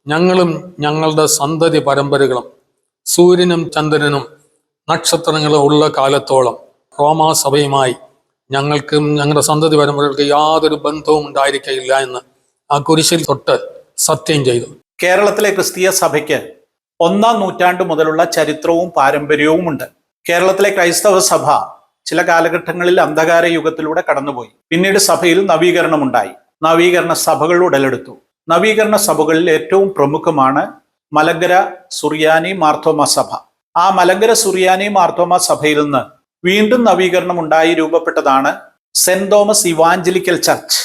ഞങ്ങളും ഞങ്ങളുടെ സന്തതി പരമ്പരകളും സൂര്യനും ചന്ദ്രനും നക്ഷത്രങ്ങളും ഉള്ള കാലത്തോളം റോമാസഭയുമായി ഞങ്ങൾക്കും ഞങ്ങളുടെ സന്തതി പരമ്പരകൾക്ക് യാതൊരു ബന്ധവും ഉണ്ടായിരിക്കയില്ല എന്ന് ആ കുരിശിൽ തൊട്ട് സത്യം ചെയ്തു. കേരളത്തിലെ ക്രിസ്തീയ സഭയ്ക്ക് 1-ാം നൂറ്റാണ്ട് മുതലുള്ള ചരിത്രവും പാരമ്പര്യവുമുണ്ട്. കേരളത്തിലെ ക്രൈസ്തവ സഭ ചില കാലഘട്ടങ്ങളിൽ അന്ധകാര യുഗത്തിലൂടെ കടന്നുപോയി. പിന്നീട് സഭയിൽ നവീകരണമുണ്ടായി. നവീകരണ സഭകൾ ഉടലെടുത്തു. നവീകരണ സഭകളിൽ ഏറ്റവും പ്രമുഖമാണ് മലങ്കര സുറിയാനി മാർത്തോമ സഭ. ആ മലങ്കര സുറിയാനി മാർത്തോമ സഭയിൽ നിന്ന് വീണ്ടും നവീകരണം ഉണ്ടായി രൂപപ്പെട്ടതാണ് Saint Thomas evangelical Church.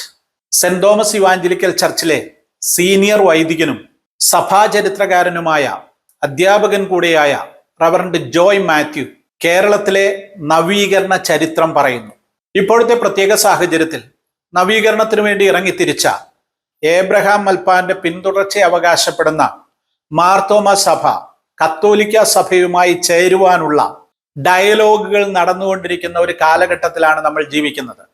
Saint Thomas Evangelical ചർച്ചിലെ സീനിയർ വൈദികനും സഭാചരിത്രകാരനുമായ അധ്യാപകൻ കൂടെയായ റവറന്റ് ജോയ് മാത്യു കേരളത്തിലെ നവീകരണ ചരിത്രം പറയുന്നു. ഇപ്പോഴത്തെ പ്രത്യേക സാഹചര്യത്തിൽ നവീകരണത്തിനു വേണ്ടി ഇറങ്ങിത്തിരിച്ച ഏബ്രഹാം മൽപ്പാന്റെ പിന്തുടർച്ച അവകാശപ്പെടുന്ന മാർത്തോമ സഭ കത്തോലിക്ക സഭയുമായി ചേരുവാനുള്ള ഡയലോഗുകൾ നടന്നുകൊണ്ടിരിക്കുന്ന ഒരു കാലഘട്ടത്തിലാണ് നമ്മൾ ജീവിക്കുന്നത്.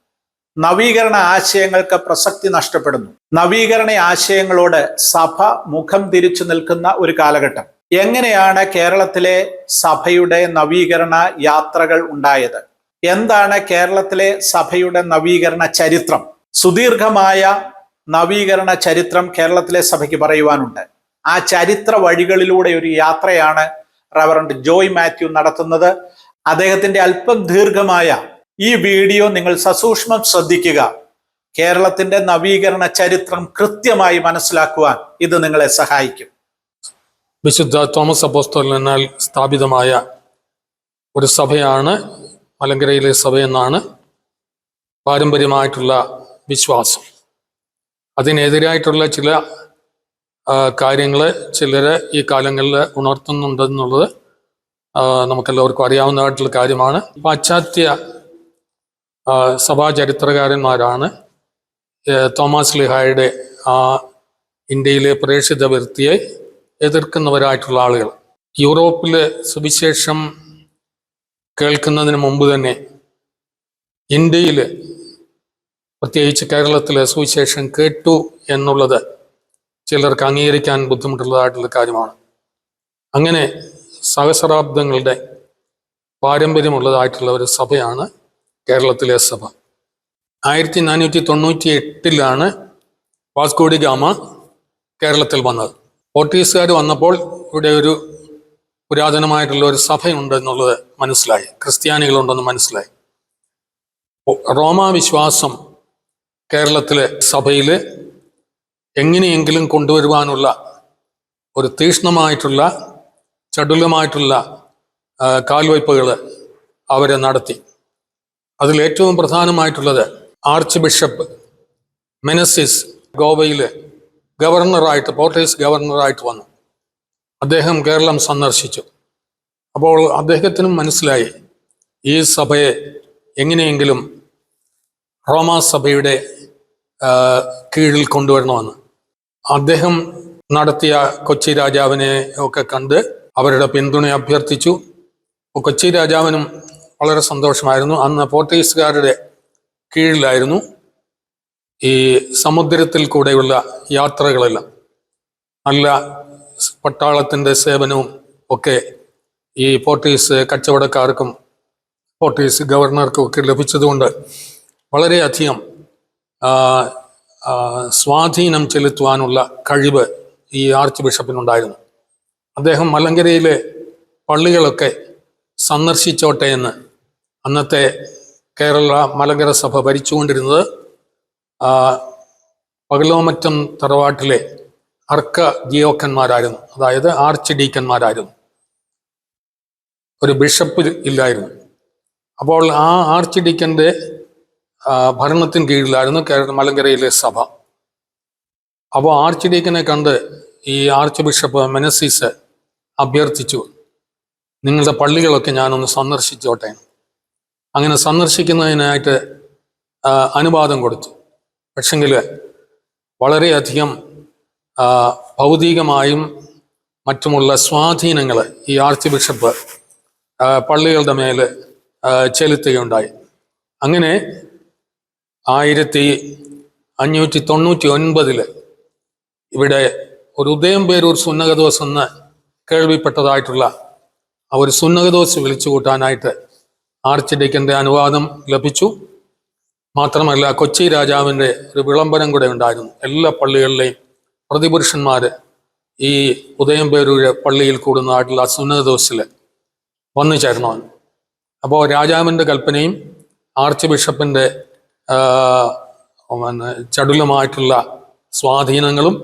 നവീകരണ ആശയങ്ങൾക്ക് പ്രസക്തി നഷ്ടപ്പെടുന്നു. നവീകരണ ആശയങ്ങളോട് സഭ മുഖം തിരിച്ചു നിൽക്കുന്ന ഒരു കാലഘട്ടം. എങ്ങനെയാണ് കേരളത്തിലെ സഭയുടെ നവീകരണ യാത്രകൾ ഉണ്ടായത്? എന്താണ് കേരളത്തിലെ സഭയുടെ നവീകരണ ചരിത്രം? സുദീർഘമായ നവീകരണ ചരിത്രം കേരളത്തിലെ സഭയ്ക്ക് പറയുവാനുണ്ട്. ആ ചരിത്ര വഴികളിലൂടെ ഒരു യാത്രയാണ് റവറന്റ് ജോയ് മാത്യു നടത്തുന്നത്. അദ്ദേഹത്തിന്റെ അല്പം ദീർഘമായ ഈ വീഡിയോ നിങ്ങൾ സസൂക്ഷ്മം ശ്രദ്ധിക്കുക. കേരളത്തിന്റെ നവീകരണ ചരിത്രം കൃത്യമായി മനസ്സിലാക്കുവാൻ ഇത് നിങ്ങളെ സഹായിക്കും. വിശുദ്ധ തോമസ് അപ്പോസ്തലനാൽ സ്ഥാപിതമായ ഒരു സഭയാണ് മലങ്കരയിലെ സഭയെന്നാണ് പാരമ്പര്യമായിട്ടുള്ള വിശ്വാസം. അതിനെതിരായിട്ടുള്ള ചില കാര്യങ്ങൾ ചിലർ ഈ കാലങ്ങളിൽ ഉണർത്തുന്നുണ്ടെന്നുള്ളത് നമുക്കെല്ലാവർക്കും അറിയാവുന്നതായിട്ടുള്ള കാര്യമാണ്. പാശ്ചാത്യ സഭാചരിത്രകാരന്മാരാണ് തോമസ് ലീഹായുടെ ഇന്ത്യയിലെ പ്രേക്ഷിത വൃത്തിയെ എതിർക്കുന്നവരായിട്ടുള്ള ആളുകൾ. യൂറോപ്പിൽ സുവിശേഷം കേൾക്കുന്നതിന് മുമ്പ് തന്നെ ഇന്ത്യയിൽ പ്രത്യേകിച്ച് കേരളത്തിൽ സുവിശേഷം കേട്ടു എന്നുള്ളത് ചിലർക്ക് അംഗീകരിക്കാൻ ബുദ്ധിമുട്ടുള്ളതായിട്ടുള്ള കാര്യമാണ്. അങ്ങനെ സഹസ്രാബ്ദങ്ങളുടെ പാരമ്പര്യമുള്ളതായിട്ടുള്ള ഒരു സഭയാണ് കേരളത്തിലെ സഭ. 1498 വാസ്കോ ഡി ഗാമ കേരളത്തിൽ വന്നത്. പോർട്ടുഗീസുകാർ വന്നപ്പോൾ ഇവിടെ ഒരു പുരാതനമായിട്ടുള്ള ഒരു സഭയുണ്ട് എന്നുള്ളത് മനസ്സിലായി, ക്രിസ്ത്യാനികളുണ്ടെന്ന് മനസ്സിലായി. റോമാ വിശ്വാസം കേരളത്തിലെ സഭയിൽ എങ്ങനെയെങ്കിലും കൊണ്ടുവരുവാനുള്ള ഒരു തീക്ഷ്ണമായിട്ടുള്ള ചടുലമായിട്ടുള്ള കാൽവയ്പ്പുകൾ അവരെ നടത്തി. അതിലേറ്റവും പ്രധാനമായിട്ടുള്ളത് ആർച്ച് ബിഷപ്പ് മെനസിസ് ഗോവയിൽ ഗവർണറായിട്ട്, പോർട്ടുഗീസ് ഗവർണറായിട്ട് വന്നു. അദ്ദേഹം കേരളം സന്ദർശിച്ചു. അപ്പോൾ അദ്ദേഹത്തിനും മനസ്സിലായി ഈ സഭയെ എങ്ങനെയെങ്കിലും റോമാ സഭയുടെ കീഴിൽ കൊണ്ടുവരണമെന്ന്. അദ്ദേഹം നടത്തിയ കൊച്ചി രാജാവിനെ ഒക്കെ കണ്ട് അവരുടെ പിന്തുണ അഭ്യർത്ഥിച്ചു. കൊച്ചി രാജാവിനും വളരെ സന്തോഷമായിരുന്നു. അന്ന് പോർട്ടുഗീസുകാരുടെ കീഴിലായിരുന്നു ഈ സമുദ്രത്തിൽ കൂടെയുള്ള യാത്രകളെല്ലാം. നല്ല പട്ടാളത്തിൻ്റെ സേവനവും ഒക്കെ ഈ പോർട്ടുഗീസ് കച്ചവടക്കാർക്കും പോർട്ടുഗീസ് ഗവർണർക്കും ഒക്കെ ലഭിച്ചതുകൊണ്ട് വളരെയധികം സ്വാധീനം ചെലുത്തുവാനുള്ള കഴിവ് ഈ ആർച്ച് ബിഷപ്പിനുണ്ടായിരുന്നു. അദ്ദേഹം മലങ്കരയിലെ പള്ളികളൊക്കെ സന്ദർശിച്ചോട്ടെ എന്ന് അന്നത്തെ കേരള മലങ്കര സഭ ഭരിച്ചുകൊണ്ടിരുന്നത് പകലോമറ്റം തറവാട്ടിലെ അർക്ക ദിയോക്കന്മാരായിരുന്നു, അതായത് ആർച്ച് ഡീക്കന്മാരായിരുന്നു. ഒരു ബിഷപ്പ് ഇല്ലായിരുന്നു. അപ്പോൾ ആ ആർച്ച് ഡീക്കൻ്റെ ഭരണത്തിന് കീഴിലായിരുന്നു മലങ്കരയിലെ സഭ. അപ്പോൾ ആർച്ച് ഡീക്കനെ കണ്ട് ഈ ആർച്ച് ബിഷപ്പ് മെനസിസ് അഭ്യർത്ഥിച്ചു, നിങ്ങളുടെ പള്ളികളൊക്കെ ഞാനൊന്ന് സന്ദർശിച്ചോട്ടെ. അങ്ങനെ സന്ദർശിക്കുന്നതിനായിട്ട് അനുവാദം കൊടുത്തു. പക്ഷെങ്കിൽ വളരെയധികം ഭൗതികമായും മറ്റുമുള്ള സ്വാധീനങ്ങൾ ഈ ആർച്ച് ബിഷപ്പ് പള്ളികളുടെ മേൽ ചെലുത്തുകയുണ്ടായി. അങ്ങനെ 1599 ഇവിടെ ഒരു ഉദയംപേരൂർ സുന്നകദോസ് എന്ന് കേൾവിപ്പെട്ടതായിട്ടുള്ള ആ ഒരു സുന്നകദോസ് വിളിച്ചു കൂട്ടാനായിട്ട് ആർച്ച് ഡീക്കൻ്റെ അനുവാദം ലഭിച്ചു. മാത്രമല്ല കൊച്ചി രാജാവിൻ്റെ ഒരു വിളംബരം കൂടെ ഉണ്ടായിരുന്നു. എല്ലാ പള്ളികളിലെയും പ്രതിപുരുഷന്മാർ ഈ ഉദയംപേരൂർ പള്ളിയിൽ കൂടുന്നതായിട്ടുള്ള സുന്നകദോസിൽ വന്നു ചേർന്നവൻ. അപ്പോൾ രാജാവിൻ്റെ കൽപ്പനയും ആർച്ച് ബിഷപ്പിൻ്റെ ചടുലമായിട്ടുള്ള സ്വാധീനങ്ങളും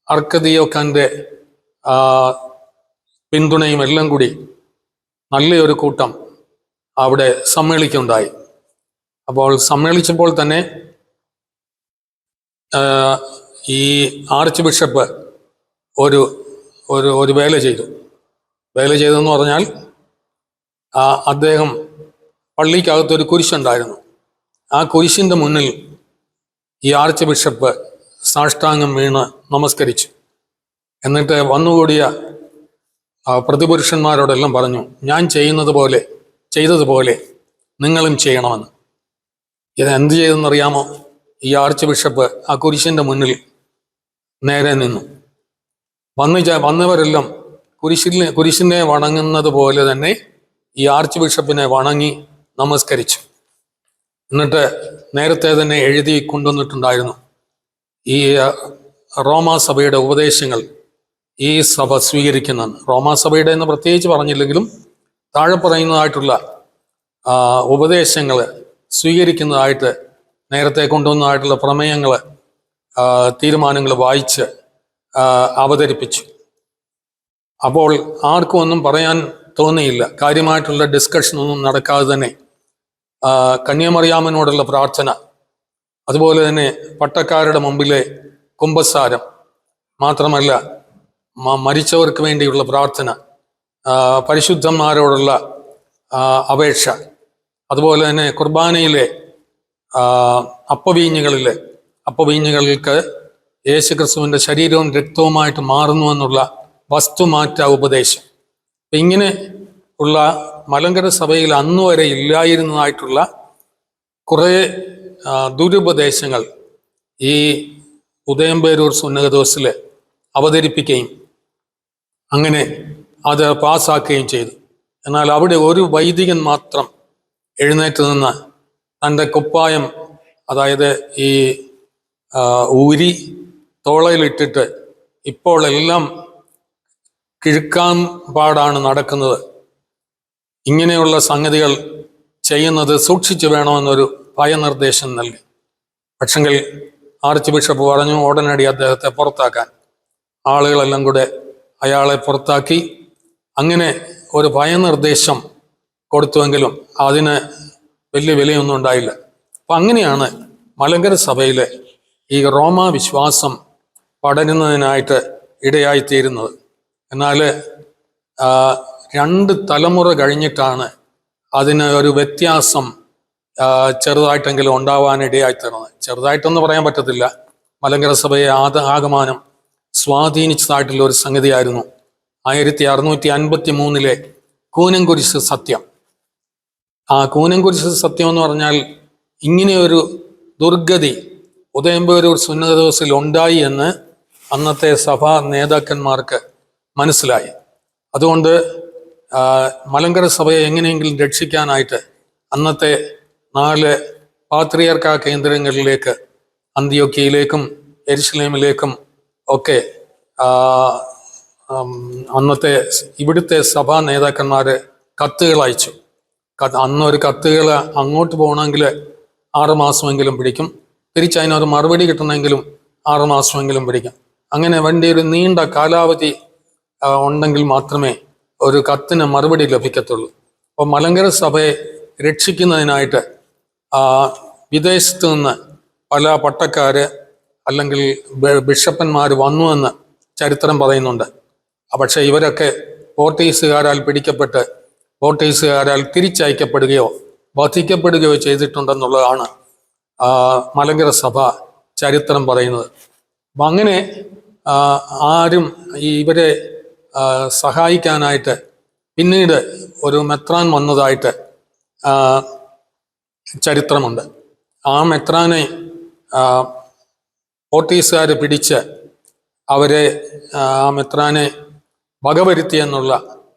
അർക്കദിയോക്കാൻ്റെ പിന്തുണയും എല്ലാം കൂടി നല്ലൊരു കൂട്ടം അവിടെ സമ്മേളിക്കുകയുണ്ടായി. അപ്പോൾ സമ്മേളിച്ചപ്പോൾ തന്നെ ഈ ആർച്ച് ബിഷപ്പ് ഒരു ഒരു ഒരു വേല ചെയ്തെന്ന് പറഞ്ഞാൽ അദ്ദേഹം പള്ളിക്കകത്തൊരു കുരിശുണ്ടായിരുന്നു. ആ കുരിശിൻ്റെ മുന്നിൽ ഈ ആർച്ച് ബിഷപ്പ് സാഷ്ടാംഗം വീണ് നമസ്കരിച്ചു. എന്നിട്ട് വന്നുകൂടിയ പ്രതിപുരുഷന്മാരോടെല്ലാം പറഞ്ഞു, ഞാൻ ചെയ്തതുപോലെ നിങ്ങളും ചെയ്യണമെന്ന്. ഇത് എന്ത് ചെയ്തെന്നറിയാമോ? ഈ ആർച്ച് ബിഷപ്പ് ആ കുരിശിൻ്റെ മുന്നിൽ നേരെ നിന്നു. വന്നവരെല്ലാം കുരിശിനെ വണങ്ങുന്നത് പോലെ തന്നെ ഈ ആർച്ച് ബിഷപ്പിനെ വണങ്ങി നമസ്കരിച്ചു. എന്നിട്ട് നേരത്തെ തന്നെ എഴുതി കൊണ്ടുവന്നിട്ടുണ്ടായിരുന്നു, ഈ റോമാസഭയുടെ ഉപദേശങ്ങൾ ഈ സഭ സ്വീകരിക്കുന്നതെന്ന്. റോമാസഭയുടെ എന്ന് പ്രത്യേകിച്ച് പറഞ്ഞില്ലെങ്കിലും താഴെ പറയുന്നതായിട്ടുള്ള ഉപദേശങ്ങൾ സ്വീകരിക്കുന്നതായിട്ട് നേരത്തെ കൊണ്ടുവന്നതായിട്ടുള്ള പ്രമേയങ്ങൾ, തീരുമാനങ്ങൾ വായിച്ച് അവതരിപ്പിച്ചു. അപ്പോൾ ആർക്കും ഒന്നും പറയാൻ തോന്നിയില്ല. കാര്യമായിട്ടുള്ള ഡിസ്കഷനൊന്നും നടക്കാതെ തന്നെ കന്യാമറിയാമനോടുള്ള പ്രാർത്ഥന, അതുപോലെ തന്നെ പട്ടക്കാരുടെ മുമ്പിലെ കുമ്പസാരം, മാത്രമല്ല മരിച്ചവർക്ക് വേണ്ടിയുള്ള പ്രാർത്ഥന, പരിശുദ്ധന്മാരോടുള്ള അപേക്ഷ, അതുപോലെ തന്നെ കുർബാനയിലെ അപ്പവീഞ്ഞുകൾക്ക് യേശുക്രിസ്തുവിൻ്റെ ശരീരവും രക്തവുമായിട്ട് മാറുന്നു എന്നുള്ള വസ്തുമാറ്റ ഉപദേശം. ഇങ്ങനെ ഉള്ള മലങ്കര സഭയിൽ അന്നുവരെ ഇല്ലായിരുന്നതായിട്ടുള്ള കുറേ ദുരുപദേശങ്ങൾ ഈ ഉദയംപേരൂർ സുന്നകദോസിൽ അവതരിപ്പിക്കുകയും അങ്ങനെ അത് പാസ്സാക്കുകയും ചെയ്തു. എന്നാൽ അവിടെ ഒരു വൈദികൻ മാത്രം എഴുന്നേറ്റ് നിന്ന് തൻ്റെ കുപ്പായം, അതായത് ഈ ഊരി തോളയിലിട്ടിട്ട്, ഇപ്പോൾ എല്ലാം കിഴുക്കാൻ പാടാണ് നടക്കുന്നത്, ഇങ്ങനെയുള്ള സംഗതികൾ ചെയ്യുന്നത് സൂക്ഷിച്ചു വേണമെന്നൊരു ഭയനിർദ്ദേശം നൽകി. പക്ഷെങ്കിൽ ആർച്ച് ബിഷപ്പ് പറഞ്ഞു ഉടനടി അദ്ദേഹത്തെ പുറത്താക്കാൻ. ആളുകളെല്ലാം കൂടെ അയാളെ പുറത്താക്കി. അങ്ങനെ ഒരു ഭയനിർദ്ദേശം കൊടുത്തുവെങ്കിലും അതിന് വലിയ വിലയൊന്നും ഉണ്ടായില്ല. അപ്പം അങ്ങനെയാണ് മലങ്കര സഭയിലെ ഈ റോമാ വിശ്വാസം പടരുന്നതിനായിട്ട് ഇടയായിത്തീരുന്നത്. എന്നാൽ 2 തലമുറ കഴിഞ്ഞിട്ടാണ് അതിന് ഒരു വ്യത്യാസം ചെറുതായിട്ടെങ്കിലും ഉണ്ടാവാനിടയായിത്തീർന്നത്. ചെറുതായിട്ടൊന്നും പറയാൻ പറ്റത്തില്ല. മലങ്കര സഭയെ ആകമാനം സ്വാധീനിച്ചതായിട്ടുള്ള ഒരു സംഗതിയായിരുന്നു 1653 കൂനംകുരിശ് സത്യം. ആ കൂനംകുരിശ് സത്യം എന്ന് പറഞ്ഞാൽ ഇങ്ങനെയൊരു ദുർഗതി ഉദയംപേരൂർ സുന്നകദോസിൽ ഉണ്ടായി എന്ന് അന്നത്തെ സഭാ നേതാക്കന്മാർക്ക് മനസ്സിലായി. അതുകൊണ്ട് മലങ്കര സഭയെ എങ്ങനെയെങ്കിലും രക്ഷിക്കാനായിട്ട് അന്നത്തെ 4 പാത്രിയർക്കാ കേന്ദ്രങ്ങളിലേക്ക്, അന്ത്യോക്യയിലേക്കും യെരുശലേമിലേക്കും ഒക്കെ അന്നത്തെ ഇവിടുത്തെ സഭാ നേതാക്കന്മാർ കത്തുകൾ അയച്ചു. അന്നൊരു കത്തുകൾ അങ്ങോട്ട് പോകണമെങ്കിൽ 6 മാസമെങ്കിലും പിടിക്കും, തിരിച്ചതിനൊരു മറുപടി കിട്ടണമെങ്കിലും 6 മാസമെങ്കിലും പിടിക്കും. അങ്ങനെ വേണ്ടി ഒരു നീണ്ട കാലാവധി ഉണ്ടെങ്കിൽ മാത്രമേ ഒരു കത്തിന് മറുപടി ലഭിക്കത്തുള്ളൂ. അപ്പോൾ മലങ്കര സഭയെ രക്ഷിക്കുന്നതിനായിട്ട് വിദേശത്ത് നിന്ന് പല പട്ടക്കാര് അല്ലെങ്കിൽ ബിഷപ്പന്മാർ വന്നുവെന്ന് ചരിത്രം പറയുന്നുണ്ട്. പക്ഷേ ഇവരൊക്കെ പോർട്ടുഗീസുകാരാൽ പിടിക്കപ്പെട്ട് പോർട്ടുഗീസുകാരാൽ തിരിച്ചയക്കപ്പെടുകയോ വധിക്കപ്പെടുകയോ ചെയ്തിട്ടുണ്ടെന്നുള്ളതാണ് മലങ്കര സഭ ചരിത്രം പറയുന്നത്. അപ്പം അങ്ങനെ ആരും ഇവരെ സഹായിക്കാനായിട്ട് പിന്നീട് ഒരു മെത്രാൻ വന്നതായിട്ട് ചരിത്രമുണ്ട്. ആ മെത്രാനെ പോർട്ടുഗീസുകാർ പിടിച്ച് അവരെ ആ മെത്രാനെ വകവരുത്തിയെന്നുള്ള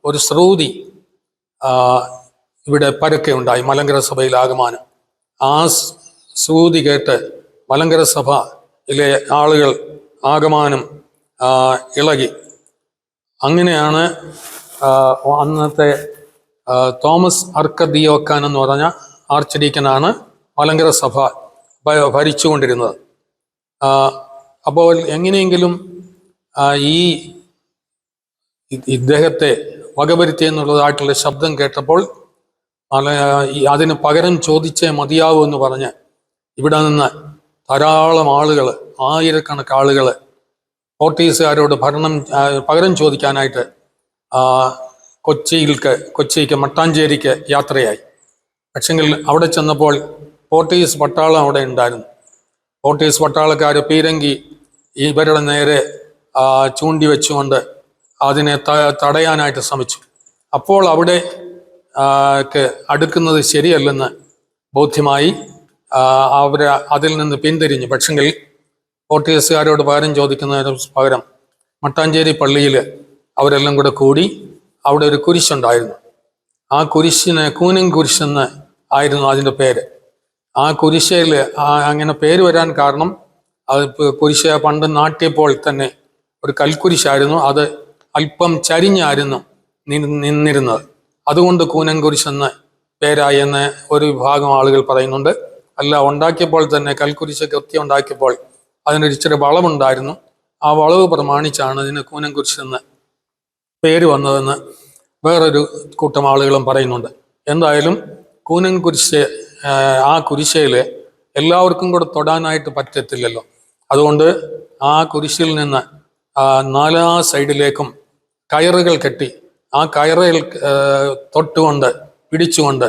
ഒരു ശ്രുതി ഇവിടെ പരക്കെ ഉണ്ടായി മലങ്കര സഭയിൽ ആകമാനം. ആ ശ്രുതി കേട്ട് മലങ്കര സഭയിലെ ആളുകൾ ആകമാനം ഇളകി. അങ്ങനെയാണ് അന്നത്തെ തോമസ് അർക്കദിയോക്കാൻ എന്ന് പറഞ്ഞ ആർച്ച് മലങ്കര സഭ ഭരിച്ചുകൊണ്ടിരുന്നത്. അപ്പോൾ എങ്ങനെയെങ്കിലും ഈ ഇദ്ദേഹത്തെ വകവരുത്തി എന്നുള്ളതായിട്ടുള്ള ശബ്ദം കേട്ടപ്പോൾ അതിന് പകരം ചോദിച്ചേ മതിയാവൂ എന്ന് പറഞ്ഞ് ഇവിടെ നിന്ന് ധാരാളം ആളുകൾ, ആയിരക്കണക്കിന് ആളുകൾ പോർട്ടുഗീസുകാരോട് പകരം ചോദിക്കാനായിട്ട് കൊച്ചിക്ക് മട്ടാഞ്ചേരിക്ക് യാത്രയായി. പക്ഷെങ്കിൽ അവിടെ ചെന്നപ്പോൾ പോർട്ടുഗീസ് പട്ടാളം അവിടെ ഉണ്ടായിരുന്നു. പോർട്ടുഗീസ് പട്ടാളക്കാർ പീരങ്കി ഇവരുടെ നേരെ ചൂണ്ടി വെച്ചുകൊണ്ട് അതിനെ തടയാനായിട്ട് ശ്രമിച്ചു. അപ്പോൾ അവിടെ അടുക്കുന്നത് ശരിയല്ലെന്ന് ബോധ്യമായി അവർ അതിൽ നിന്ന് പിന്തിരിഞ്ഞു. പക്ഷെങ്കിൽ പോർട്ടുഗീസുകാരോട് പകരം ചോദിക്കുന്നതിന് പകരം മട്ടാഞ്ചേരി പള്ളിയിൽ അവരെല്ലാം കൂടി അവിടെ ഒരു കുരിശുണ്ടായിരുന്നു. ആ കുരിശിന് കൂനൻ കുരിശെന്ന് ആയിരുന്നു അതിൻ്റെ പേര്. ആ കുരിശയിൽ അങ്ങനെ പേര് വരാൻ കാരണം അത് കുരിശ പണ്ട് നാട്ടിയപ്പോൾ തന്നെ ഒരു കൽക്കുരിശായിരുന്നു. അത് അല്പം ചരിഞ്ഞായിരുന്നു നിന്നിരുന്നത്. അതുകൊണ്ട് കൂനൻ കുരിശെന്ന് പേരായി എന്ന് ഒരു വിഭാഗം ആളുകൾ പറയുന്നുണ്ട്. അല്ല, ഉണ്ടാക്കിയപ്പോൾ തന്നെ കൽക്കുരിശ് കൃത്യം ഉണ്ടാക്കിയപ്പോൾ അതിനൊരു ഇച്ചിരി വളവുണ്ടായിരുന്നു. ആ വളവ് പ്രമാണിച്ചാണ് ഇതിന് കൂനൻ കുരിശെന്ന് പേര് വന്നതെന്ന് വേറൊരു കൂട്ടം ആളുകളും പറയുന്നുണ്ട്. എന്തായാലും കൂനൻ കുരിശ്, ആ കുരിശയിൽ എല്ലാവർക്കും കൂടെ തൊടാനായിട്ട് പറ്റത്തില്ലല്ലോ. അതുകൊണ്ട് ആ കുരിശിൽ നിന്ന് 4 സൈഡിലേക്കും കയറുകൾ കെട്ടി ആ കയറിൽ തൊട്ടുകൊണ്ട് പിടിച്ചുകൊണ്ട്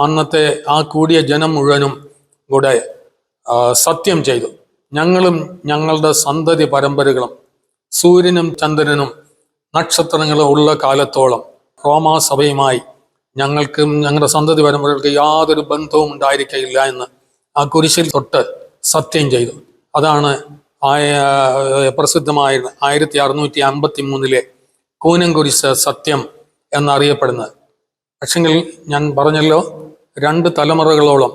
അന്നത്തെ ആ കൂടിയ ജനം മുഴുവനും കൂടെ സത്യം ചെയ്തു, ഞങ്ങളും ഞങ്ങളുടെ സന്തതി പരമ്പരകളും സൂര്യനും ചന്ദ്രനും നക്ഷത്രങ്ങളും ഉള്ള കാലത്തോളം റോമാ സഭയുമായി ഞങ്ങൾക്കും ഞങ്ങളുടെ സന്തതി പരമ്പരകൾക്ക് യാതൊരു ബന്ധവും ഉണ്ടായിരിക്കില്ല എന്ന് ആ കുരിശിൽ തൊട്ട് സത്യം ചെയ്തു. അതാണ് പ്രസിദ്ധമായ 1653 കൂനൻ കുരിശ് സത്യം എന്നറിയപ്പെടുന്നത്. പക്ഷെങ്കിൽ ഞാൻ പറഞ്ഞല്ലോ, 2 തലമുറകളോളം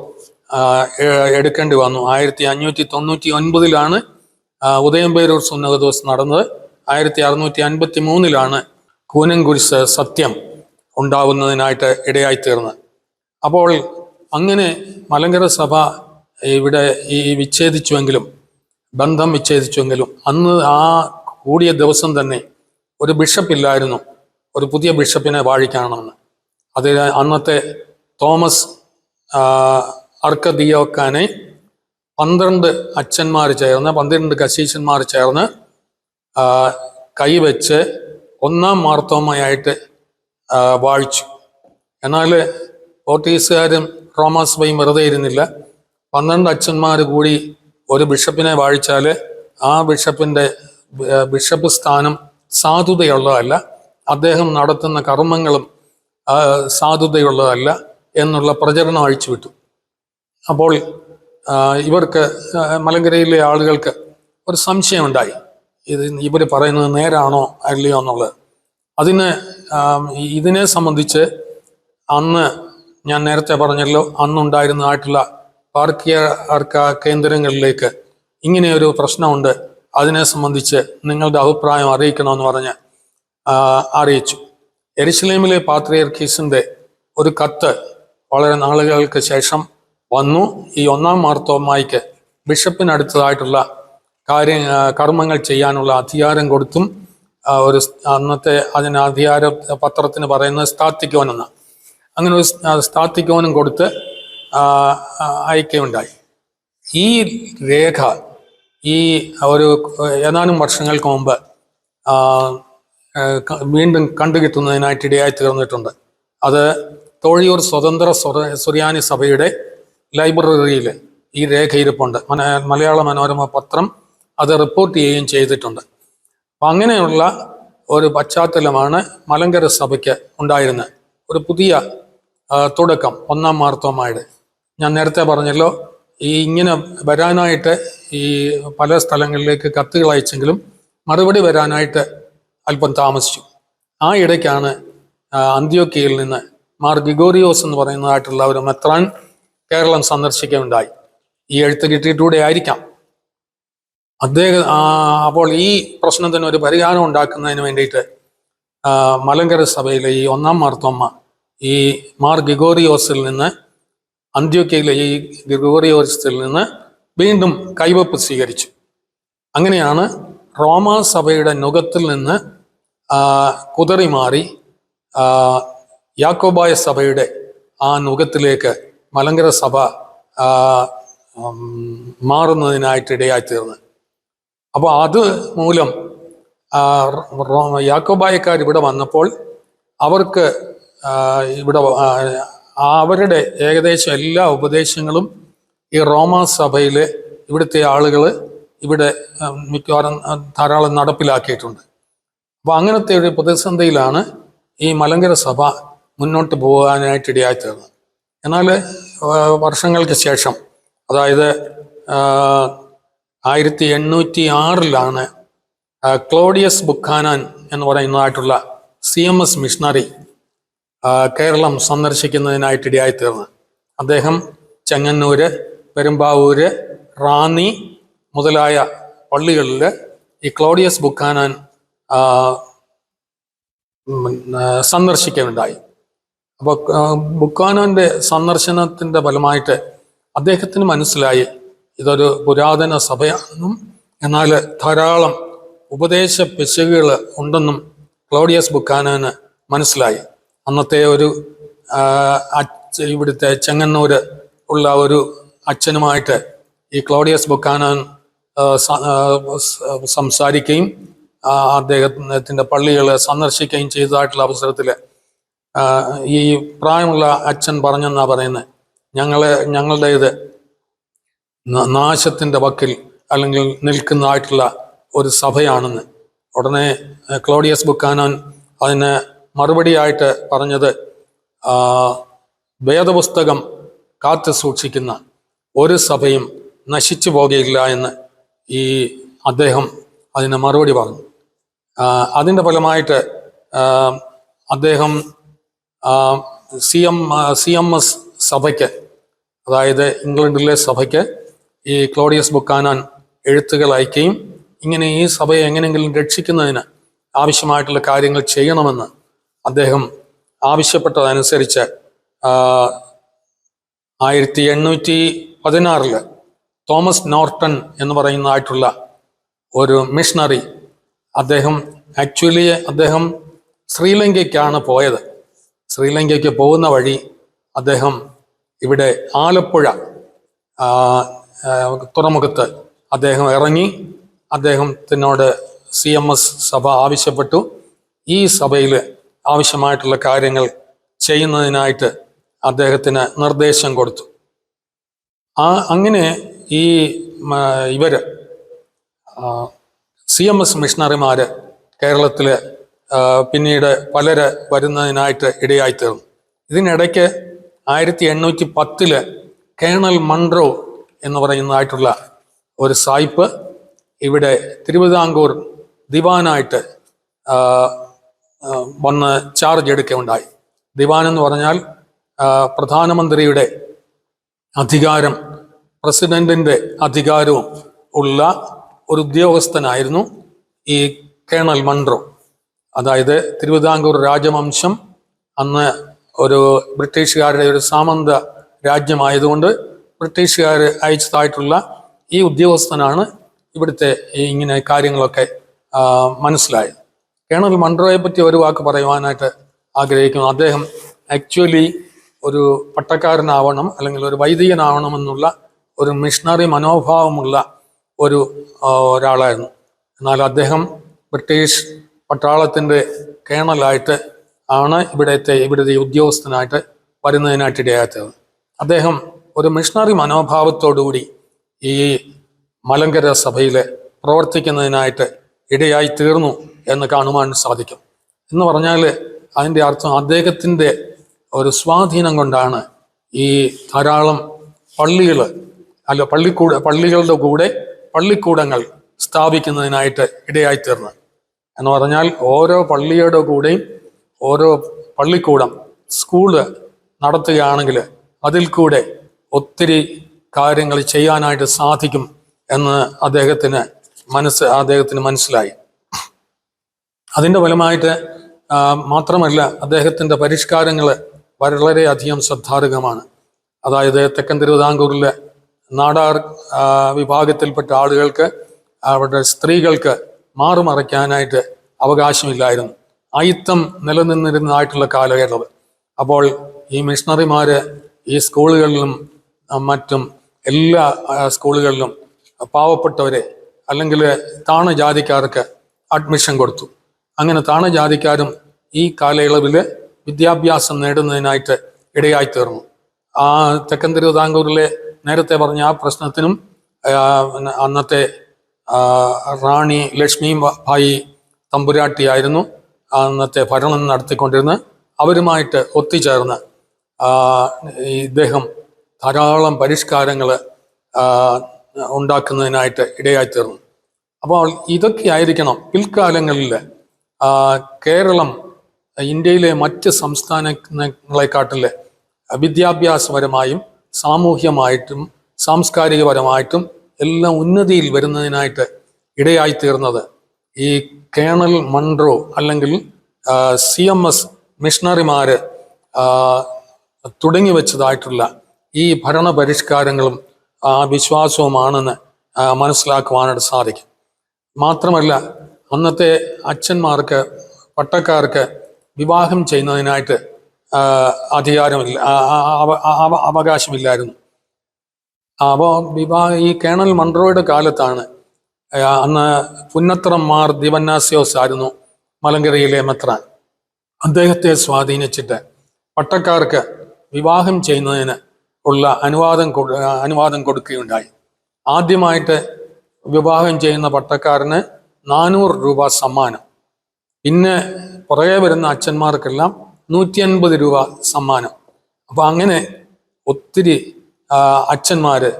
എടുക്കേണ്ടി വന്നു. 1599 ഉദയംപേരൂർ സുന്നഹദോസ് നടന്നത്. 1653 കൂനൻ കുരിശ് സത്യം ഉണ്ടാവുന്നതിനായിട്ട് ഇടയായിത്തീർന്നത്. അപ്പോൾ അങ്ങനെ മലങ്കര സഭ ഇവിടെ വിച്ഛേദിച്ചുവെങ്കിലും, ബന്ധം വിച്ഛേദിച്ചുവെങ്കിലും, അന്ന് ആ കൂടിയ ദിവസം തന്നെ ഒരു ബിഷപ്പില്ലായിരുന്നു, ഒരു പുതിയ ബിഷപ്പിനെ വാഴിക്കണമെന്ന്. അത് അന്നത്തെ തോമസ് അർക്കദിയോക്കാനെ 12 അച്ഛന്മാർ ചേർന്ന്, 12 കശീശന്മാർ ചേർന്ന് കൈവച്ച് 1-ാം മാർത്തോമയായിട്ട് വാഴിച്ചു. എന്നാൽ പോർട്ടുഗീസുകാരും റോമാസഭയും വെറുതെ ഇരുന്നില്ല. 12 അച്ഛന്മാർ കൂടി ഒരു ബിഷപ്പിനെ വാഴിച്ചാൽ ആ ബിഷപ്പ് സ്ഥാനം സാധുതയുള്ളതല്ല, അദ്ദേഹം നടത്തുന്ന കർമ്മങ്ങളും സാധുതയുള്ളതല്ല എന്നുള്ള പ്രചരണം അഴിച്ചുവിട്ടു. അപ്പോൾ ഇവർക്ക്, മലങ്കരയിലെ ആളുകൾക്ക് ഒരു സംശയമുണ്ടായി, ഇവർ പറയുന്നത് നേരാണോ അല്ലയോ എന്നുള്ളത്. ഇതിനെ സംബന്ധിച്ച് അന്ന് ഞാൻ നേരത്തെ പറഞ്ഞല്ലോ, അന്നുണ്ടായിരുന്നതായിട്ടുള്ള പാർക്കിക കേന്ദ്രങ്ങളിലേക്ക് ഇങ്ങനെയൊരു പ്രശ്നമുണ്ട്, അതിനെ സംബന്ധിച്ച് നിങ്ങളുടെ അഭിപ്രായം അറിയിക്കണമെന്ന് പറഞ്ഞ് അറിയിച്ചു. യെരുശലേമിലെ പാത്രിയർക്കീസിൻ്റെ ഒരു കത്ത് വളരെ നാളുകൾക്ക് ശേഷം വന്നു. ഈ 1-ാം മാർത്തോമായ്ക്ക് ബിഷപ്പിനടുത്തതായിട്ടുള്ള കർമ്മങ്ങൾ ചെയ്യാനുള്ള അധികാരം കൊടുത്തും അന്നത്തെ അതിന് അധികാര പത്രത്തിന് പറയുന്നത് സ്താത്തിക്കോൻ എന്ന, അങ്ങനെ ഒരു സ്താത്തിക്കോനും കൊടുത്ത് അയക്കുകയുണ്ടായി. ഈ രേഖ ഒരു ഏതാനും വർഷങ്ങൾക്ക് മുമ്പ് വീണ്ടും കണ്ടുകിട്ടുന്നതിനായിട്ട് ഇടയായി തീർന്നിട്ടുണ്ട്. അത് തോഴിയൂർ സ്വതന്ത്ര സുറിയാനി സഭയുടെ ലൈബ്രറിയിൽ ഈ രേഖ ഇരിപ്പുണ്ട്. മലയാള മനോരമ പത്രം അത് റിപ്പോർട്ട് ചെയ്യുകയും ചെയ്തിട്ടുണ്ട്. അപ്പം അങ്ങനെയുള്ള ഒരു പശ്ചാത്തലമാണ് മലങ്കര സഭയ്ക്ക് ഉണ്ടായിരുന്നത്. ഒരു പുതിയ തുടക്കം 1-ാം മാർത്തോമായുടെ. ഞാൻ നേരത്തെ പറഞ്ഞല്ലോ, ഇങ്ങനെ വരാനായിട്ട് ഈ പല സ്ഥലങ്ങളിലേക്ക് കത്തുകൾ അയച്ചെങ്കിലും മറുപടി വരാനായിട്ട് അല്പം താമസിച്ചു. ആ ഇടയ്ക്കാണ് അന്ത്യോക്യയിൽ നിന്ന് മാർ ഗ്രിഗോറിയോസ് എന്ന് പറയുന്നതായിട്ടുള്ള ഒരു മെത്രാൻ കേരളം സന്ദർശിക്കുകയുണ്ടായി. ഈ എഴുത്ത് കിട്ടിയിട്ടൂടെ ആയിരിക്കാം. അപ്പോൾ ഈ പ്രശ്നത്തിന് ഒരു പരിഹാരം ഉണ്ടാക്കുന്നതിന് വേണ്ടിയിട്ട് മലങ്കര സഭയിലെ ഈ ഒന്നാം മാർത്തോമ്മ ഈ മാർ ഗ്രിഗോറിയോസിൽ നിന്ന്, അന്ത്യോക്യയിലെ ഈ ഗ്രിഗോറിയോസിൽ നിന്ന് വീണ്ടും കൈവപ്പ് സ്വീകരിച്ചു. അങ്ങനെയാണ് റോമാ സഭയുടെ നുകത്തിൽ നിന്ന് കുതറി മാറി യാക്കോബായ സഭയുടെ ആ നുകത്തിലേക്ക് മലങ്കര സഭ മാറുന്നതിനായിട്ട് ഇടയായിത്തീർന്നത്. അപ്പോൾ അത് മൂലം യാക്കോബായക്കാർ ഇവിടെ വന്നപ്പോൾ അവർക്ക് ഇവിടെ അവരുടെ ഏകദേശം എല്ലാ ഉപദേശങ്ങളും ഈ റോമാ സഭയിൽ ഇവിടുത്തെ ആളുകൾ ഇവിടെ മിക്കവാറും ധാരാളം നടപ്പിലാക്കിയിട്ടുണ്ട്. അപ്പോൾ അങ്ങനത്തെ ഒരു പ്രതിസന്ധിയിലാണ് ഈ മലങ്കര സഭ മുന്നോട്ട് പോകാനായിട്ട് ഇടയായിത്തീർന്നത്. എന്നാൽ വർഷങ്ങൾക്ക് ശേഷം, അതായത് 1806 ക്ലോഡിയസ് ബുക്കാനാൻ എന്ന് പറയുന്നതായിട്ടുള്ള CMS മിഷണറി കേരളം സന്ദർശിക്കുന്നതിനായിട്ട് ഇടയായിത്തീർന്നത്. അദ്ദേഹം ചെങ്ങന്നൂര്, പെരുമ്പാവൂര്, റാന്നി മുതലായ പള്ളികളിൽ ഈ ക്ലോഡിയസ് ബുക്കാനാൻ സന്ദർശിക്കുകയുണ്ടായി. അപ്പോൾ ബുക്കാനാന്റെ സന്ദർശനത്തിന്റെ ഫലമായിട്ട് അദ്ദേഹത്തിന് മനസ്സിലായി ഇതൊരു പുരാതന സഭയാണെന്നും എന്നാൽ ധാരാളം ഉപദേശ പിശകുകൾ ഉണ്ടെന്നും ക്ലോഡിയസ് ബുക്കാനാന് മനസ്സിലായി. അന്നത്തെ ഒരു ഇവിടുത്തെ ചെങ്ങന്നൂര് ഉള്ള ഒരു അച്ഛനുമായിട്ട് ഈ ക്ലോഡിയസ് ബുക്കാനാൻ സംസാരിക്കുകയും അദ്ദേഹത്തിൻ്റെ പള്ളികൾ സന്ദർശിക്കുകയും ചെയ്തതായിട്ടുള്ള അവസരത്തിൽ ഈ പ്രായമുള്ള അച്ഛൻ പറഞ്ഞെന്നാ പറയുന്നത്, ഞങ്ങളുടേത് നാശത്തിൻ്റെ വക്കിൽ അല്ലെങ്കിൽ നിൽക്കുന്നതായിട്ടുള്ള ഒരു സഭയാണെന്ന്. ഉടനെ ക്ലോഡിയസ് ബുക്കാനാൻ അതിന് മറുപടിയായിട്ട് പറഞ്ഞത്, വേദപുസ്തകം കാത്തു സൂക്ഷിക്കുന്ന ഒരു സഭയും നശിച്ചു പോകുകയില്ല എന്ന് ഈ അദ്ദേഹം അതിന് മറുപടി പറഞ്ഞു. അതിൻ്റെ ഫലമായിട്ട് അദ്ദേഹം CMS സഭയ്ക്ക്, അതായത് ഇംഗ്ലണ്ടിലെ സഭയ്ക്ക് ഈ ക്ലോഡിയസ് ബുക്കാനാൻ എഴുത്തുകൾ അയക്കുകയും ഇങ്ങനെ ഈ സഭയെ എങ്ങനെയെങ്കിലും രക്ഷിക്കുന്നതിന് ആവശ്യമായിട്ടുള്ള കാര്യങ്ങൾ ചെയ്യണമെന്ന് അദ്ദേഹം ആവശ്യപ്പെട്ടതനുസരിച്ച് 1816 തോമസ് നോർട്ടൺ എന്ന് പറയുന്നതായിട്ടുള്ള ഒരു മിഷണറി, അദ്ദേഹം ശ്രീലങ്കയ്ക്കാണ് പോയത്. ശ്രീലങ്കയ്ക്ക് പോകുന്ന വഴി അദ്ദേഹം ഇവിടെ ആലപ്പുഴ തുറമുഖത്ത് അദ്ദേഹം ഇറങ്ങി. അദ്ദേഹത്തിനോട് CMS സഭ ആവശ്യപ്പെട്ടു ഈ സഭയിൽ ആവശ്യമായിട്ടുള്ള കാര്യങ്ങൾ ചെയ്യുന്നതിനായിട്ട് അദ്ദേഹത്തിന് നിർദ്ദേശം കൊടുത്തു. അങ്ങനെ ഈ ഇവര് CMS മിഷണറിമാര് കേരളത്തിൽ പിന്നീട് പലര് വരുന്നതിനായിട്ട് ഇടയായിത്തീർന്നു. ഇതിനിടയ്ക്ക് 1810 കേണൽ മൺറോ എന്ന് പറയുന്നതായിട്ടുള്ള ഒരു സായിപ്പ് ഇവിടെ തിരുവിതാംകൂർ ദിവാനായിട്ട് വന്ന് ചാർജ് എടുക്കുകയുണ്ടായി. ദിവാൻ എന്ന് പറഞ്ഞാൽ പ്രധാനമന്ത്രിയുടെ അധികാരം, പ്രസിഡന്റിന്റെ അധികാരവും ഉള്ള ഒരു ഉദ്യോഗസ്ഥനായിരുന്നു ഈ കേണൽ മൺറോ. അതായത് തിരുവിതാംകൂർ രാജവംശം അന്ന് ഒരു ബ്രിട്ടീഷുകാരുടെ ഒരു സാമന്ത രാജ്യമായതുകൊണ്ട് ബ്രിട്ടീഷുകാർ അയച്ചതായിട്ടുള്ള ഈ ഉദ്യോഗസ്ഥനാണ് ഇവിടുത്തെ ഇങ്ങനെ കാര്യങ്ങളൊക്കെ മനസ്സിലായത്. കേണൽ മൺറോയെ പറ്റി ഒരു വാക്ക് പറയുവാനായിട്ട് ആഗ്രഹിക്കുന്നു. അദ്ദേഹം ആക്ച്വലി ഒരു പട്ടക്കാരനാവണം അല്ലെങ്കിൽ ഒരു വൈദികനാവണമെന്നുള്ള ഒരു മിഷണറി മനോഭാവമുള്ള ഒരാളായിരുന്നു. എന്നാൽ അദ്ദേഹം ബ്രിട്ടീഷ് പട്ടാളത്തിൻ്റെ കേണലായിട്ട് ആണ് ഇവിടുത്തെ ഉദ്യോഗസ്ഥനായിട്ട് വരുന്നതിനായിട്ട് ഇടയാത്തത്. അദ്ദേഹം ഒരു മിഷണറി മനോഭാവത്തോടുകൂടി ഈ മലങ്കര സഭയിൽ പ്രവർത്തിക്കുന്നതിനായിട്ട് ഇടയായി തീർന്നു എന്ന് കാണുവാൻ സാധിക്കും. എന്ന് പറഞ്ഞാൽ അതിൻ്റെ അർത്ഥം അദ്ദേഹത്തിൻ്റെ ഒരു സ്വാധീനം കൊണ്ടാണ് ഈ ധാരാളം പള്ളികളുടെ കൂടെ പള്ളിക്കൂടങ്ങൾ സ്ഥാപിക്കുന്നതിനായിട്ട് ഇടയായിത്തീർന്നത്. എന്ന് പറഞ്ഞാൽ ഓരോ പള്ളിയുടെ കൂടെയും ഓരോ പള്ളിക്കൂടം സ്കൂള് നടത്തുകയാണെങ്കിൽ അതിൽ കൂടെ ഒത്തിരി കാര്യങ്ങൾ ചെയ്യാനായിട്ട് സാധിക്കും എന്ന് അദ്ദേഹത്തിന് മനസ്സിലായി. അതിൻ്റെ ഫലമായിട്ട് മാത്രമല്ല, അദ്ദേഹത്തിൻ്റെ പരിഷ്കാരങ്ങൾ വളരെയധികം ശ്രദ്ധാർഹമാണ്. അതായത് തെക്കൻ തിരുവിതാംകൂറിലെ നാടാർ വിഭാഗത്തിൽപ്പെട്ട ആളുകൾക്ക് അവരുടെ സ്ത്രീകൾക്ക് മാറുമറയ്ക്കാനായിട്ട് അവകാശമില്ലായിരുന്നു. അയിത്തം നിലനിന്നിരുന്നതായിട്ടുള്ള കാലഘട്ടം. അപ്പോൾ ഈ മിഷണറിമാര് ഈ സ്കൂളുകളിലും മറ്റും എല്ലാ സ്കൂളുകളിലും പാവപ്പെട്ടവരെ അല്ലെങ്കിൽ താണജാതിക്കാർക്ക് അഡ്മിഷൻ കൊടുത്തു. അങ്ങനെ താണജാതിക്കാരും ഈ കാലയളവിൽ വിദ്യാഭ്യാസം നേടുന്നതിനായിട്ട് ഇടയായിത്തീർന്നു. ആ തെക്കൻ തിരുവിതാംകൂറിലെ നേരത്തെ പറഞ്ഞ ആ പ്രശ്നത്തിനും അന്നത്തെ റാണി ലക്ഷ്മി ഭായി തമ്പുരാട്ടിയായിരുന്നു അന്നത്തെ ഭരണം നടത്തിക്കൊണ്ടിരുന്നത്. അവരുമായിട്ട് ഒത്തുചേർന്ന് ഇദ്ദേഹം ധാരാളം പരിഷ്കാരങ്ങൾ ഉണ്ടാക്കുന്നതിനായിട്ട് ഇടയായിത്തീർന്നു. അപ്പോൾ ഇതൊക്കെ ആയിരിക്കണം പിൽക്കാലങ്ങളിൽ കേരളം ഇന്ത്യയിലെ മറ്റ് സംസ്ഥാനങ്ങളെക്കാട്ടിൽ വിദ്യാഭ്യാസപരമായും സാമൂഹ്യമായിട്ടും സാംസ്കാരികപരമായിട്ടും എല്ലാം ഉന്നതിയിൽ വരുന്നതിനായിട്ട് ഇടയായിത്തീർന്നത് ഈ കേണൽ മൺറോ അല്ലെങ്കിൽ CMS മിഷണറിമാര് തുടങ്ങി വെച്ചതായിട്ടുള്ള ഈ ഭരണ പരിഷ്കാരങ്ങളും വിശ്വാസവുമാണെന്ന് മനസ്സിലാക്കുവാനായിട്ട് സാധിക്കും. മാത്രമല്ല, അന്നത്തെ അച്ഛന്മാർക്ക് പട്ടക്കാർക്ക് വിവാഹം ചെയ്യുന്നതിനായിട്ട് അധികാരമില്ല, അവകാശമില്ലായിരുന്നു. അപ്പോൾ ഈ കേണൽ മൺറോയുടെ കാലത്താണ് അന്ന് പുന്നത്രം മാർ ദിവന്നാസ്യോസ് ആയിരുന്നു മലങ്കരയിലെ മെത്രാൻ. അദ്ദേഹത്തെ സ്വാധീനിച്ചിട്ട് പട്ടക്കാർക്ക് വിവാഹം ചെയ്യുന്നതിന് ഉള്ള അനുവാദം കൊടുക്കുകയുണ്ടായി. ആദ്യമായിട്ട് വിവാഹം ചെയ്യുന്ന പട്ടക്കാരന് 400 രൂപ സമ്മാനം, പിന്നെ പുറകെ വരുന്ന അച്ഛന്മാർക്കെല്ലാം 150 രൂപ സമ്മാനം. അപ്പൊ അങ്ങനെ ഒത്തിരി അച്ഛന്മാര്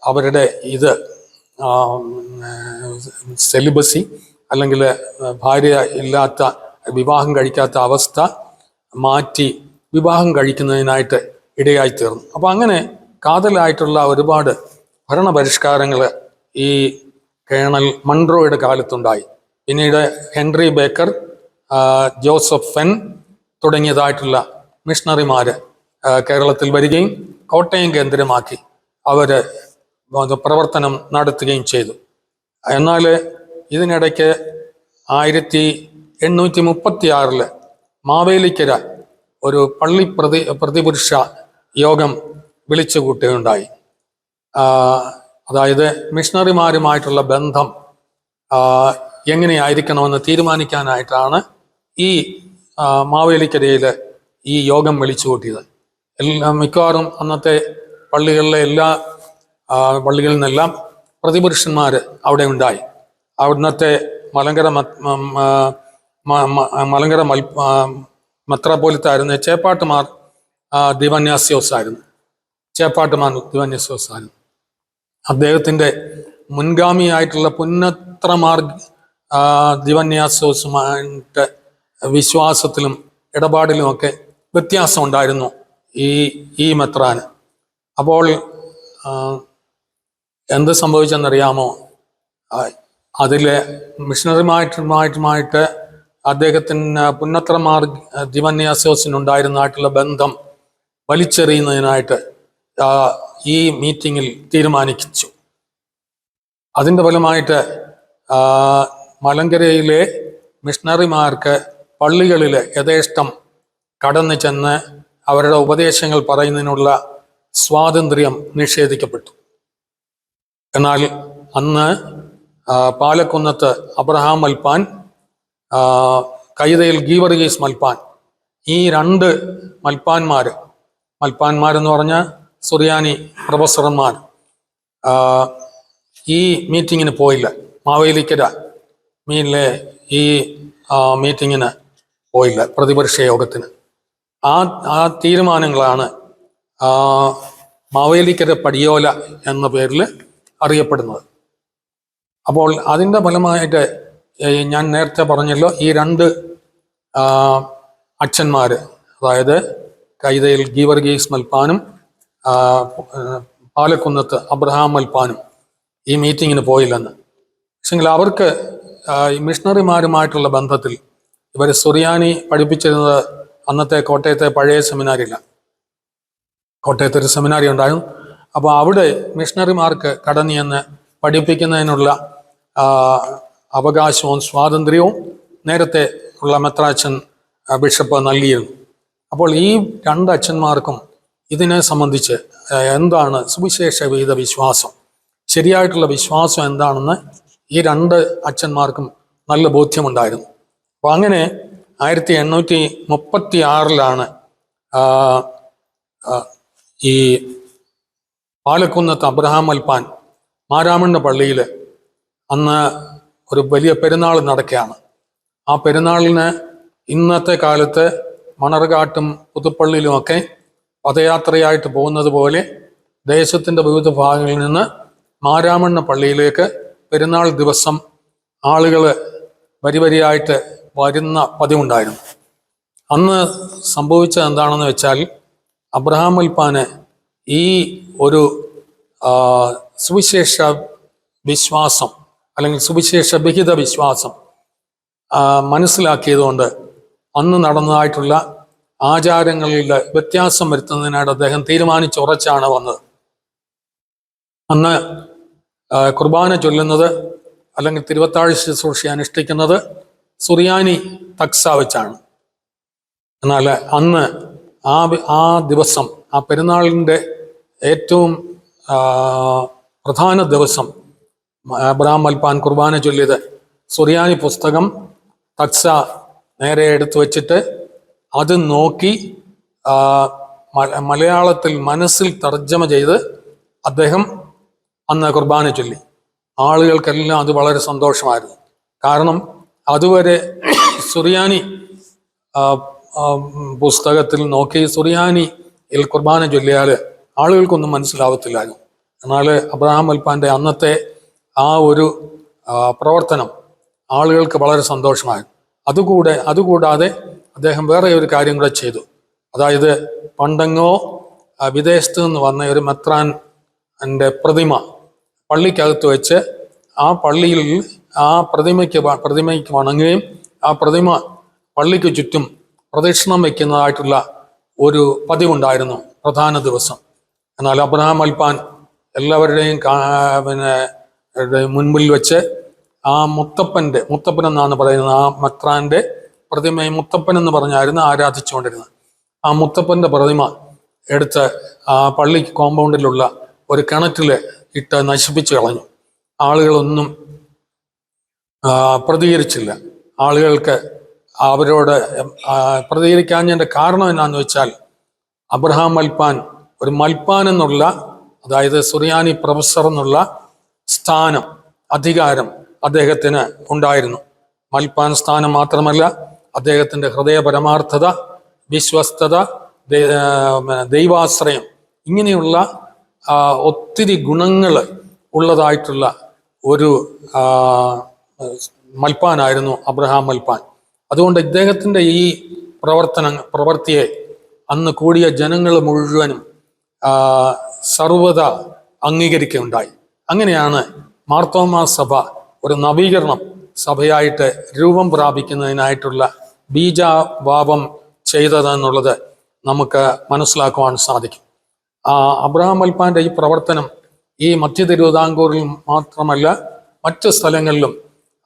അവരുടെ ഇത് സെലിബസി അല്ലെങ്കിൽ ഭാര്യ ഇല്ലാത്ത വിവാഹം കഴിക്കാത്ത അവസ്ഥ മാറ്റി വിവാഹം കഴിക്കുന്നതിനായിട്ട് ഇടയായിത്തീർന്നു. അപ്പൊ അങ്ങനെ കാതലായിട്ടുള്ള ഒരുപാട് ഭരണപരിഷ്കാരങ്ങൾ ഈ കേണൽ മൺറോയുടെ കാലത്തുണ്ടായി. പിന്നീട് ഹെൻറി ബേക്കർ, ജോസഫ് ഫെൻ തുടങ്ങിയതായിട്ടുള്ള മിഷണറിമാര് കേരളത്തിൽ വരികയും കോട്ടയം കേന്ദ്രമാക്കി അവര് പ്രവർത്തനം നടത്തുകയും ചെയ്തു. എന്നാൽ ഇതിനിടയ്ക്ക് 1836 മാവേലിക്കര ഒരു പള്ളി പ്രതിപുരുഷ യോഗം വിളിച്ചു കൂട്ടുകയുണ്ടായി. അതായത് മിഷണറിമാരുമായിട്ടുള്ള ബന്ധം എങ്ങനെയായിരിക്കണമെന്ന് തീരുമാനിക്കാനായിട്ടാണ് ഈ മാവേലിക്കരയിൽ ഈ യോഗം വിളിച്ചു കൂട്ടിയത്. മിക്കവാറും അന്നത്തെ പള്ളികളിലെ പള്ളികളിൽ നിന്നെല്ലാം പ്രതിപുരുഷന്മാർ അവിടെ ഉണ്ടായി. അവിടുത്തെ മലങ്കര മെത്രാപ്പോലിത്തായിരുന്ന ചേപ്പാട്ടുമാർ ദിവന്യാസ്യോസ് ആയിരുന്നു. അദ്ദേഹത്തിൻ്റെ മുൻഗാമിയായിട്ടുള്ള പുന്നത്രമാർ ദിവന്യാസോസുമായിട്ട് വിശ്വാസത്തിലും ഇടപാടിലുമൊക്കെ വ്യത്യാസം ഉണ്ടായിരുന്നു ഈ മെത്രാന്. അപ്പോൾ എന്ത് സംഭവിച്ചെന്നറിയാമോ? അതിലെ മിഷണറിമായിട്ട് അദ്ദേഹത്തിന് പുന്നത്രമാർ ദിവന്യാസോസിനുണ്ടായിരുന്നതായിട്ടുള്ള ബന്ധം വലിച്ചെറിയുന്നതിനായിട്ട് ഈ മീറ്റിങ്ങിൽ തീരുമാനിച്ചു. അതിൻ്റെ ഫലമായിട്ട് മലങ്കരയിലെ മിഷണറിമാർക്ക് പള്ളികളിൽ യഥേഷ്ടം കടന്നു ചെന്ന് അവരുടെ ഉപദേശങ്ങൾ പറയുന്നതിനുള്ള സ്വാതന്ത്ര്യം നിഷേധിക്കപ്പെട്ടു. എന്നാൽ അന്ന് പാലക്കുന്നത്ത് അബ്രഹാം മൽപ്പാൻ, കൈതയിൽ ഗീവർഗീസ് മൽപ്പാൻ, ഈ 2 മൽപ്പാന്മാരെന്ന് പറഞ്ഞ സുറിയാനി പ്രൊഫസർമാർ ഈ മീറ്റിങ്ങിന് പോയില്ല. മാവേലിക്കര ഈ മീറ്റിങ്ങിന് പോയില്ല, പ്രതിപക്ഷ യോഗത്തിന്. ആ തീരുമാനങ്ങളാണ് മാവേലിക്കര പടിയോല എന്ന പേരിൽ അറിയപ്പെടുന്നത്. അപ്പോൾ അതിൻ്റെ ഫലമായിട്ട് ഞാൻ നേരത്തെ പറഞ്ഞല്ലോ, ഈ രണ്ട് അച്ഛന്മാർ, അതായത് കൈതയിൽ ഗീവർഗീസ് മൽപ്പാനും പാലക്കുന്നത്ത് അബ്രഹാം മൽപ്പാനും ഈ മീറ്റിങ്ങിന് പോയില്ലെന്ന്. പക്ഷെങ്കിൽ അവർക്ക് ഈ മിഷണറിമാരുമായിട്ടുള്ള ബന്ധത്തിൽ ഇവർ സുറിയാനി പഠിപ്പിച്ചിരുന്നത് അന്നത്തെ കോട്ടയത്തെ പഴയ സെമിനാരില്ല, കോട്ടയത്ത് ഒരു സെമിനാരി ഉണ്ടായിരുന്നു. അപ്പോൾ അവിടെ മിഷണറിമാർക്ക് കടന്നു ചെന്ന് പഠിപ്പിക്കുന്നതിനുള്ള അവകാശവും സ്വാതന്ത്ര്യവും നേരത്തെ ഉള്ള മെത്രാച്ചൻ ബിഷപ്പ് നൽകിയിരുന്നു. അപ്പോൾ ഈ രണ്ട് അച്ഛന്മാർക്കും ഇതിനെ സംബന്ധിച്ച് എന്താണ് സുവിശേഷ വിഹിത വിശ്വാസം, ശരിയായിട്ടുള്ള വിശ്വാസം എന്താണെന്ന് ഈ രണ്ട് അച്ഛന്മാർക്കും നല്ല ബോധ്യമുണ്ടായിരുന്നു. അപ്പോൾ അങ്ങനെ 1836 ഈ പാലക്കുന്നത്ത് അബ്രഹാം മൽപ്പാൻ മാരാമണ്ണ പള്ളിയിൽ അന്ന് ഒരു വലിയ പെരുന്നാൾ നടക്കുകയാണ്. ആ പെരുന്നാളിന് ഇന്നത്തെ കാലത്ത് മണർകാട്ടും പുതുപ്പള്ളിയിലുമൊക്കെ പദയാത്രയായിട്ട് പോകുന്നത് പോലെ ദേശത്തിൻ്റെ വിവിധ ഭാഗങ്ങളിൽ നിന്ന് മാരാമണ്ണ പള്ളിയിലേക്ക് പെരുന്നാൾ ദിവസം ആളുകൾ വരിവരിയായിട്ട് വരുന്ന പതിവുണ്ടായിരുന്നു. അന്ന് സംഭവിച്ചത് എന്താണെന്ന് വെച്ചാൽ, അബ്രഹാം മൽപ്പാന് ഈ ഒരു സുവിശേഷ വിശ്വാസം അല്ലെങ്കിൽ സുവിശേഷ വിഹിത വിശ്വാസം മനസ്സിലാക്കിയതുകൊണ്ട് അന്ന് നടന്നതായിട്ടുള്ള ആചാരങ്ങളിൽ വ്യത്യാസം വരുത്തുന്നതിനായിട്ട് അദ്ദേഹം തീരുമാനിച്ചുറച്ചാണ് വന്നത്. അന്ന് കുർബാന ചൊല്ലുന്നത് അല്ലെങ്കിൽ തിരുവത്താഴ് ശുശ്രൂഷ അനുഷ്ഠിക്കുന്നത് സുറിയാനി തക്സ വെച്ചാണ്. എന്നാൽ അന്ന് ആ ദിവസം, ആ പെരുന്നാളിൻ്റെ ഏറ്റവും പ്രധാന ദിവസം അബ്രഹാം മൽപ്പാൻ കുർബാന ചൊല്ലിയത് സുറിയാനി പുസ്തകം തക്സ നേരെ എടുത്തു വച്ചിട്ട് അത് നോക്കി മലയാളത്തിൽ മനസ്സിൽ തർജ്ജമ ചെയ്ത് അദ്ദേഹം അന്ന് കുർബാന ചൊല്ലി. ആളുകൾക്കെല്ലാം അത് വളരെ സന്തോഷമായിരുന്നു. കാരണം അതുവരെ സുറിയാനി പുസ്തകത്തിൽ നോക്കി സുറിയാനിയിൽ കുർബാന ചൊല്ലിയാൽ ആളുകൾക്കൊന്നും മനസ്സിലാവത്തില്ലായിരുന്നു. എന്നാൽ അബ്രഹാം മൽപ്പാൻ്റെ അന്നത്തെ ആ ഒരു പ്രവർത്തനം ആളുകൾക്ക് വളരെ സന്തോഷമായിരുന്നു. അതുകൂടാതെ അദ്ദേഹം വേറെ ഒരു കാര്യം കൂടെ ചെയ്തു. അതായത് പണ്ടെങ്ങോ വിദേശത്ത് നിന്ന് വന്ന ഒരു മെത്രാൻ്റെ പ്രതിമ പള്ളിക്കകത്ത് വെച്ച് ആ പള്ളിയിൽ ആ പ്രതിമയ്ക്ക് വണങ്ങുകയും ആ പ്രതിമ പള്ളിക്ക് ചുറ്റും പ്രദക്ഷിണം വയ്ക്കുന്നതായിട്ടുള്ള ഒരു പതിവുണ്ടായിരുന്നു പ്രധാന ദിവസം. എന്നാൽ അബ്രഹാം മൽപ്പാൻ എല്ലാവരുടെയും മുൻപിൽ വെച്ച് ആ മുത്തപ്പൻ എന്നാണ് പറയുന്നത്, ആ മെത്രാന്റെ പ്രതിമയെ മുത്തപ്പൻ എന്ന് പറഞ്ഞായിരുന്നു ആരാധിച്ചുകൊണ്ടിരുന്നത്. ആ മുത്തപ്പന്റെ പ്രതിമ എടുത്ത് ആ പള്ളി കോമ്പൗണ്ടിലുള്ള ഒരു കിണറ്റിൽ ഇട്ട് നശിപ്പിച്ചു കളഞ്ഞു. ആളുകളൊന്നും പ്രതികരിച്ചില്ല. ആളുകൾക്ക് അവരോട് പ്രതികരിക്കാഞ്ഞതിൻ്റെ കാരണം എന്നാന്ന് വെച്ചാൽ, അബ്രഹാം മൽപ്പാൻ ഒരു മൽപ്പാൻ എന്നുള്ള, അതായത് സുറിയാനി പ്രൊഫസർ എന്നുള്ള സ്ഥാനം, അധികാരം അദ്ദേഹത്തിന് ഉണ്ടായിരുന്നു. മൽപ്പാൻ സ്ഥാനം മാത്രമല്ല, അദ്ദേഹത്തിൻ്റെ ഹൃദയപരമാർത്ഥത, വിശ്വസ്തത, ദൈവാശ്രയം, ഇങ്ങനെയുള്ള ഒത്തിരി ഗുണങ്ങൾ ഉള്ളതായിട്ടുള്ള ഒരു മൽപ്പാനായിരുന്നു അബ്രഹാം മൽപ്പാൻ. അതുകൊണ്ട് ഇദ്ദേഹത്തിൻ്റെ ഈ പ്രവൃത്തിയെ അന്ന് കൂടിയ ജനങ്ങൾ മുഴുവനും സർവ്വത അംഗീകരിക്കുകയുണ്ടായി. അങ്ങനെയാണ് മാർത്തോമാ സഭ ഒരു നവീകരണം സഭയായിട്ട് രൂപം പ്രാപിക്കുന്നതിനായിട്ടുള്ള ബീജാവാപം ചെയ്തതെന്നുള്ളത് നമുക്ക് മനസ്സിലാക്കുവാൻ സാധിക്കും. അബ്രഹാം മൽപ്പാൻ്റെ ഈ പ്രവർത്തനം ഈ മധ്യ തിരുവിതാംകൂറിൽ മാത്രമല്ല, മറ്റ് സ്ഥലങ്ങളിലും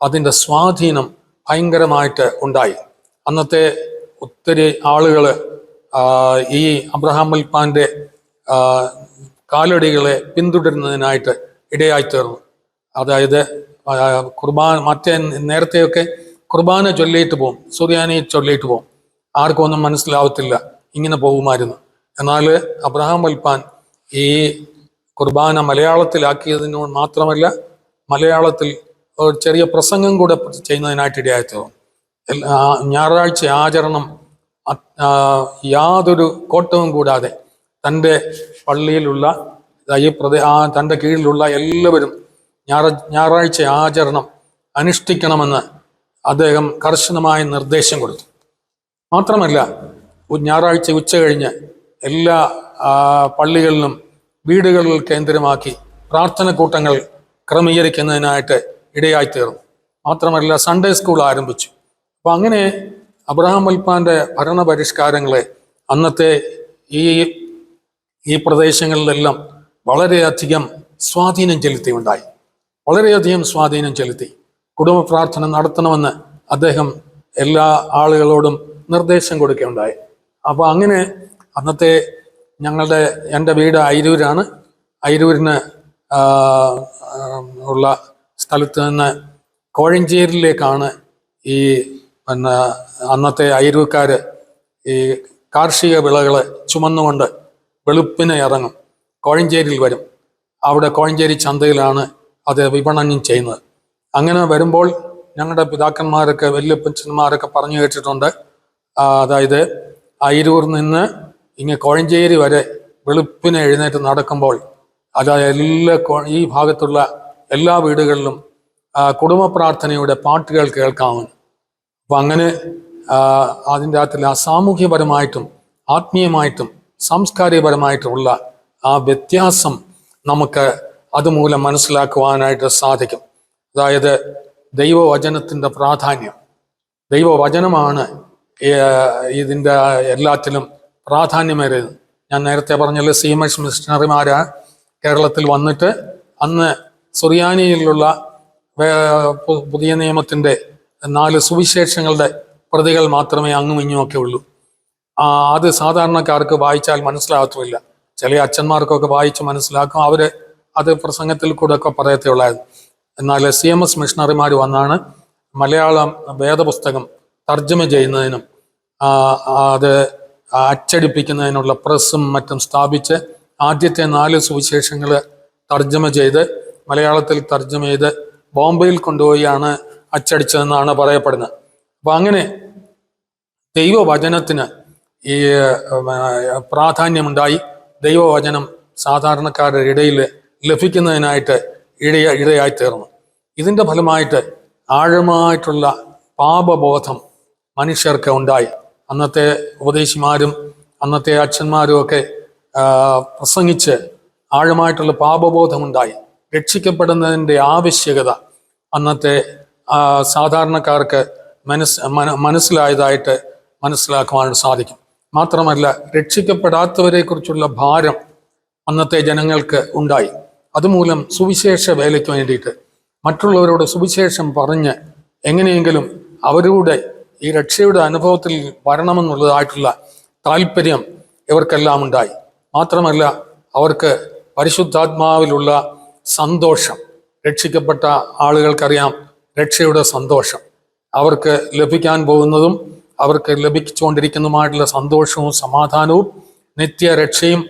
അതിൻ്റെ സ്വാധീനം ഭയങ്കരമായിട്ട് ഉണ്ടായി. അന്നത്തെ ഒത്തിരി ആളുകൾ ഈ അബ്രഹാം മൽപ്പാൻ്റെ കാലടികളെ പിന്തുടരുന്നതിനായിട്ട് ഇടയായിത്തീർന്നു. അതായത് നേരത്തെയൊക്കെ കുർബാന ചൊല്ലിയിട്ട് പോകും, സുറിയാനി ചൊല്ലിയിട്ട് പോകും, ആർക്കും ഒന്നും മനസ്സിലാവത്തില്ല, ഇങ്ങനെ പോകുമായിരുന്നു. എന്നാൽ അബ്രഹാം മൽപ്പാൻ ഈ കുർബാന മലയാളത്തിലാക്കിയതിന് മാത്രമല്ല, മലയാളത്തിൽ ഒരു ചെറിയ പ്രസംഗം കൂടെ ചെയ്യുന്നതിനായിട്ട് ഇടയായിത്തീർന്നു. ഞായറാഴ്ച ആചരണം യാതൊരു കോട്ടവും കൂടാതെ തൻ്റെ പള്ളിയിലുള്ള തൻ്റെ കീഴിലുള്ള എല്ലാവരും ഞായറാഴ്ച ആചരണം അനുഷ്ഠിക്കണമെന്ന് അദ്ദേഹം കർശനമായ നിർദ്ദേശം കൊടുത്തു. മാത്രമല്ല, ഞായറാഴ്ച ഉച്ച കഴിഞ്ഞ് എല്ലാ പള്ളികളിലും വീടുകളിൽ കേന്ദ്രമാക്കി പ്രാർത്ഥന കൂട്ടങ്ങൾ ക്രമീകരിക്കുന്നതിനായിട്ട് ഇടയായിത്തീർന്നു. മാത്രമല്ല, സൺഡേ സ്കൂൾ ആരംഭിച്ചു. അപ്പൊ അങ്ങനെ അബ്രഹാം വൽപ്പാന്റെ ഭരണപരിഷ്കാരങ്ങളെ അന്നത്തെ ഈ പ്രദേശങ്ങളിലെല്ലാം വളരെയധികം സ്വാധീനം ചെലുത്തിയുണ്ടായി. വളരെയധികം സ്വാധീനം ചെലുത്തി. കുടുംബ പ്രാർത്ഥന നടത്തണമെന്ന് അദ്ദേഹം എല്ലാ ആളുകളോടും നിർദ്ദേശം കൊടുക്കുകയുണ്ടായി. അപ്പോൾ അങ്ങനെ അന്നത്തെ എൻ്റെ വീട് അയിരൂരാണ്. അയിരൂരിന് ഉള്ള സ്ഥലത്ത് നിന്ന് കോഴഞ്ചേരിയിലേക്കാണ് ഈ അന്നത്തെ അയിരൂർക്കാർ ഈ കാർഷിക വിളകൾ ചുമന്നുകൊണ്ട് വെളുപ്പിനെ ഇറങ്ങും, കോഴഞ്ചേരിയിൽ വരും. അവിടെ കോഴഞ്ചേരി ചന്തയിലാണ് അത് വിപണനം ചെയ്യുന്നത്. അങ്ങനെ വരുമ്പോൾ ഞങ്ങളുടെ പിതാക്കന്മാരൊക്കെ വല്യപ്പച്ചന്മാരൊക്കെ പറഞ്ഞു കേട്ടിട്ടുണ്ട്, അതായത് അയിരൂർ നിന്ന് ഇങ്ങനെ കോഴഞ്ചേരി വരെ വെളുപ്പിനെ എഴുന്നേറ്റ് നടക്കുമ്പോൾ അതായത് ഈ ഭാഗത്തുള്ള എല്ലാ വീടുകളിലും കുടുംബ പ്രാർത്ഥനയുടെ പാട്ടുകൾ കേൾക്കാമെന്ന്. അപ്പം അങ്ങനെ അതിൻ്റെ അകത്തിൽ സാമൂഹ്യപരമായിട്ടും ആത്മീയമായിട്ടും സാംസ്കാരികപരമായിട്ടുമുള്ള ആ വ്യത്യാസം നമുക്ക് അതുമൂലം മനസ്സിലാക്കുവാനായിട്ട് സാധിക്കും. അതായത് ദൈവവചനത്തിൻ്റെ പ്രാധാന്യം, ദൈവവചനമാണ് ഇതിൻ്റെ എല്ലാത്തിലും പ്രാധാന്യമേറിയത്. ഞാൻ നേരത്തെ പറഞ്ഞല്ലോ, സീമേഴ്സ് മിഷണറിമാര് കേരളത്തിൽ വന്നിട്ട് അന്ന് സുറിയാനിയിലുള്ള പുതിയ നിയമത്തിൻ്റെ 4 സുവിശേഷങ്ങളുടെ പ്രതികൾ മാത്രമേ അങ്ങും ഇങ്ങുമൊക്കെ ഉള്ളൂ. അത് സാധാരണക്കാർക്ക് വായിച്ചാൽ മനസ്സിലാകത്തുമില്ല. ചില അച്ഛന്മാർക്കൊക്കെ വായിച്ച് മനസ്സിലാക്കും, അവര് അത് പ്രസംഗത്തിൽ കൂടെ ഒക്കെ പറയത്തേ ഉള്ളായിരുന്നു. എന്നാൽ CMS മിഷണറിമാർ വന്നാണ് മലയാളം വേദപുസ്തകം തർജ്ജമ ചെയ്യുന്നതിനും അത് അച്ചടിപ്പിക്കുന്നതിനുള്ള പ്രസ്സും മറ്റും സ്ഥാപിച്ച് ആദ്യത്തെ 4 സുവിശേഷങ്ങൾ തർജ്ജമ ചെയ്ത് മലയാളത്തിൽ തർജ്ജമ ചെയ്ത് ബോംബെയിൽ കൊണ്ടുപോയാണ് അച്ചടിച്ചതെന്നാണ് പറയപ്പെടുന്നത്. അപ്പൊ അങ്ങനെ ദൈവവചനത്തിന് ഈ പ്രാധാന്യമുണ്ടായി. ദൈവവചനം സാധാരണക്കാരുടെ ഇടയിൽ ലഭിക്കുന്നതിനായിട്ട് ഇടയായി തീർന്നു. ഇതിൻ്റെ ഫലമായിട്ട് ആഴമായിട്ടുള്ള പാപബോധം മനുഷ്യർക്ക് ഉണ്ടായി. അന്നത്തെ ഉപദേശിമാരും അന്നത്തെ അച്ഛന്മാരും ഒക്കെ പ്രസംഗിച്ച് ആഴമായിട്ടുള്ള പാപബോധമുണ്ടായി. രക്ഷിക്കപ്പെടുന്നതിൻ്റെ ആവശ്യകത അന്നത്തെ സാധാരണക്കാർക്ക് മനസ്സിലായതായിട്ട് മനസ്സിലാക്കുവാൻ സാധിക്കും. മാത്രമല്ല, രക്ഷിക്കപ്പെടാത്തവരെ കുറിച്ചുള്ള ഭാരം അന്നത്തെ ജനങ്ങൾക്ക് ഉണ്ടായി. അതുമൂലം സുവിശേഷ വേലയ്ക്ക് വേണ്ടിയിട്ട് മറ്റുള്ളവരോട് സുവിശേഷം പറഞ്ഞ് എങ്ങനെയെങ്കിലും അവരുടെ ഈ രക്ഷയുടെ അനുഭവത്തിൽ വരണമെന്നുള്ളതായിട്ടുള്ള താല്പര്യം ഇവർക്കെല്ലാം ഉണ്ടായി. മാത്രമല്ല, അവർക്ക് പരിശുദ്ധാത്മാവിലുള്ള സന്തോഷം, രക്ഷിക്കപ്പെട്ട ആളുകൾക്കറിയാം രക്ഷയുടെ സന്തോഷം, അവർക്ക് ലഭിക്കാൻ പോകുന്നതും അവർക്ക് ലഭിച്ചുകൊണ്ടിരിക്കുന്നതുമായിട്ടുള്ള സന്തോഷവും സമാധാനവും നിത്യരക്ഷയും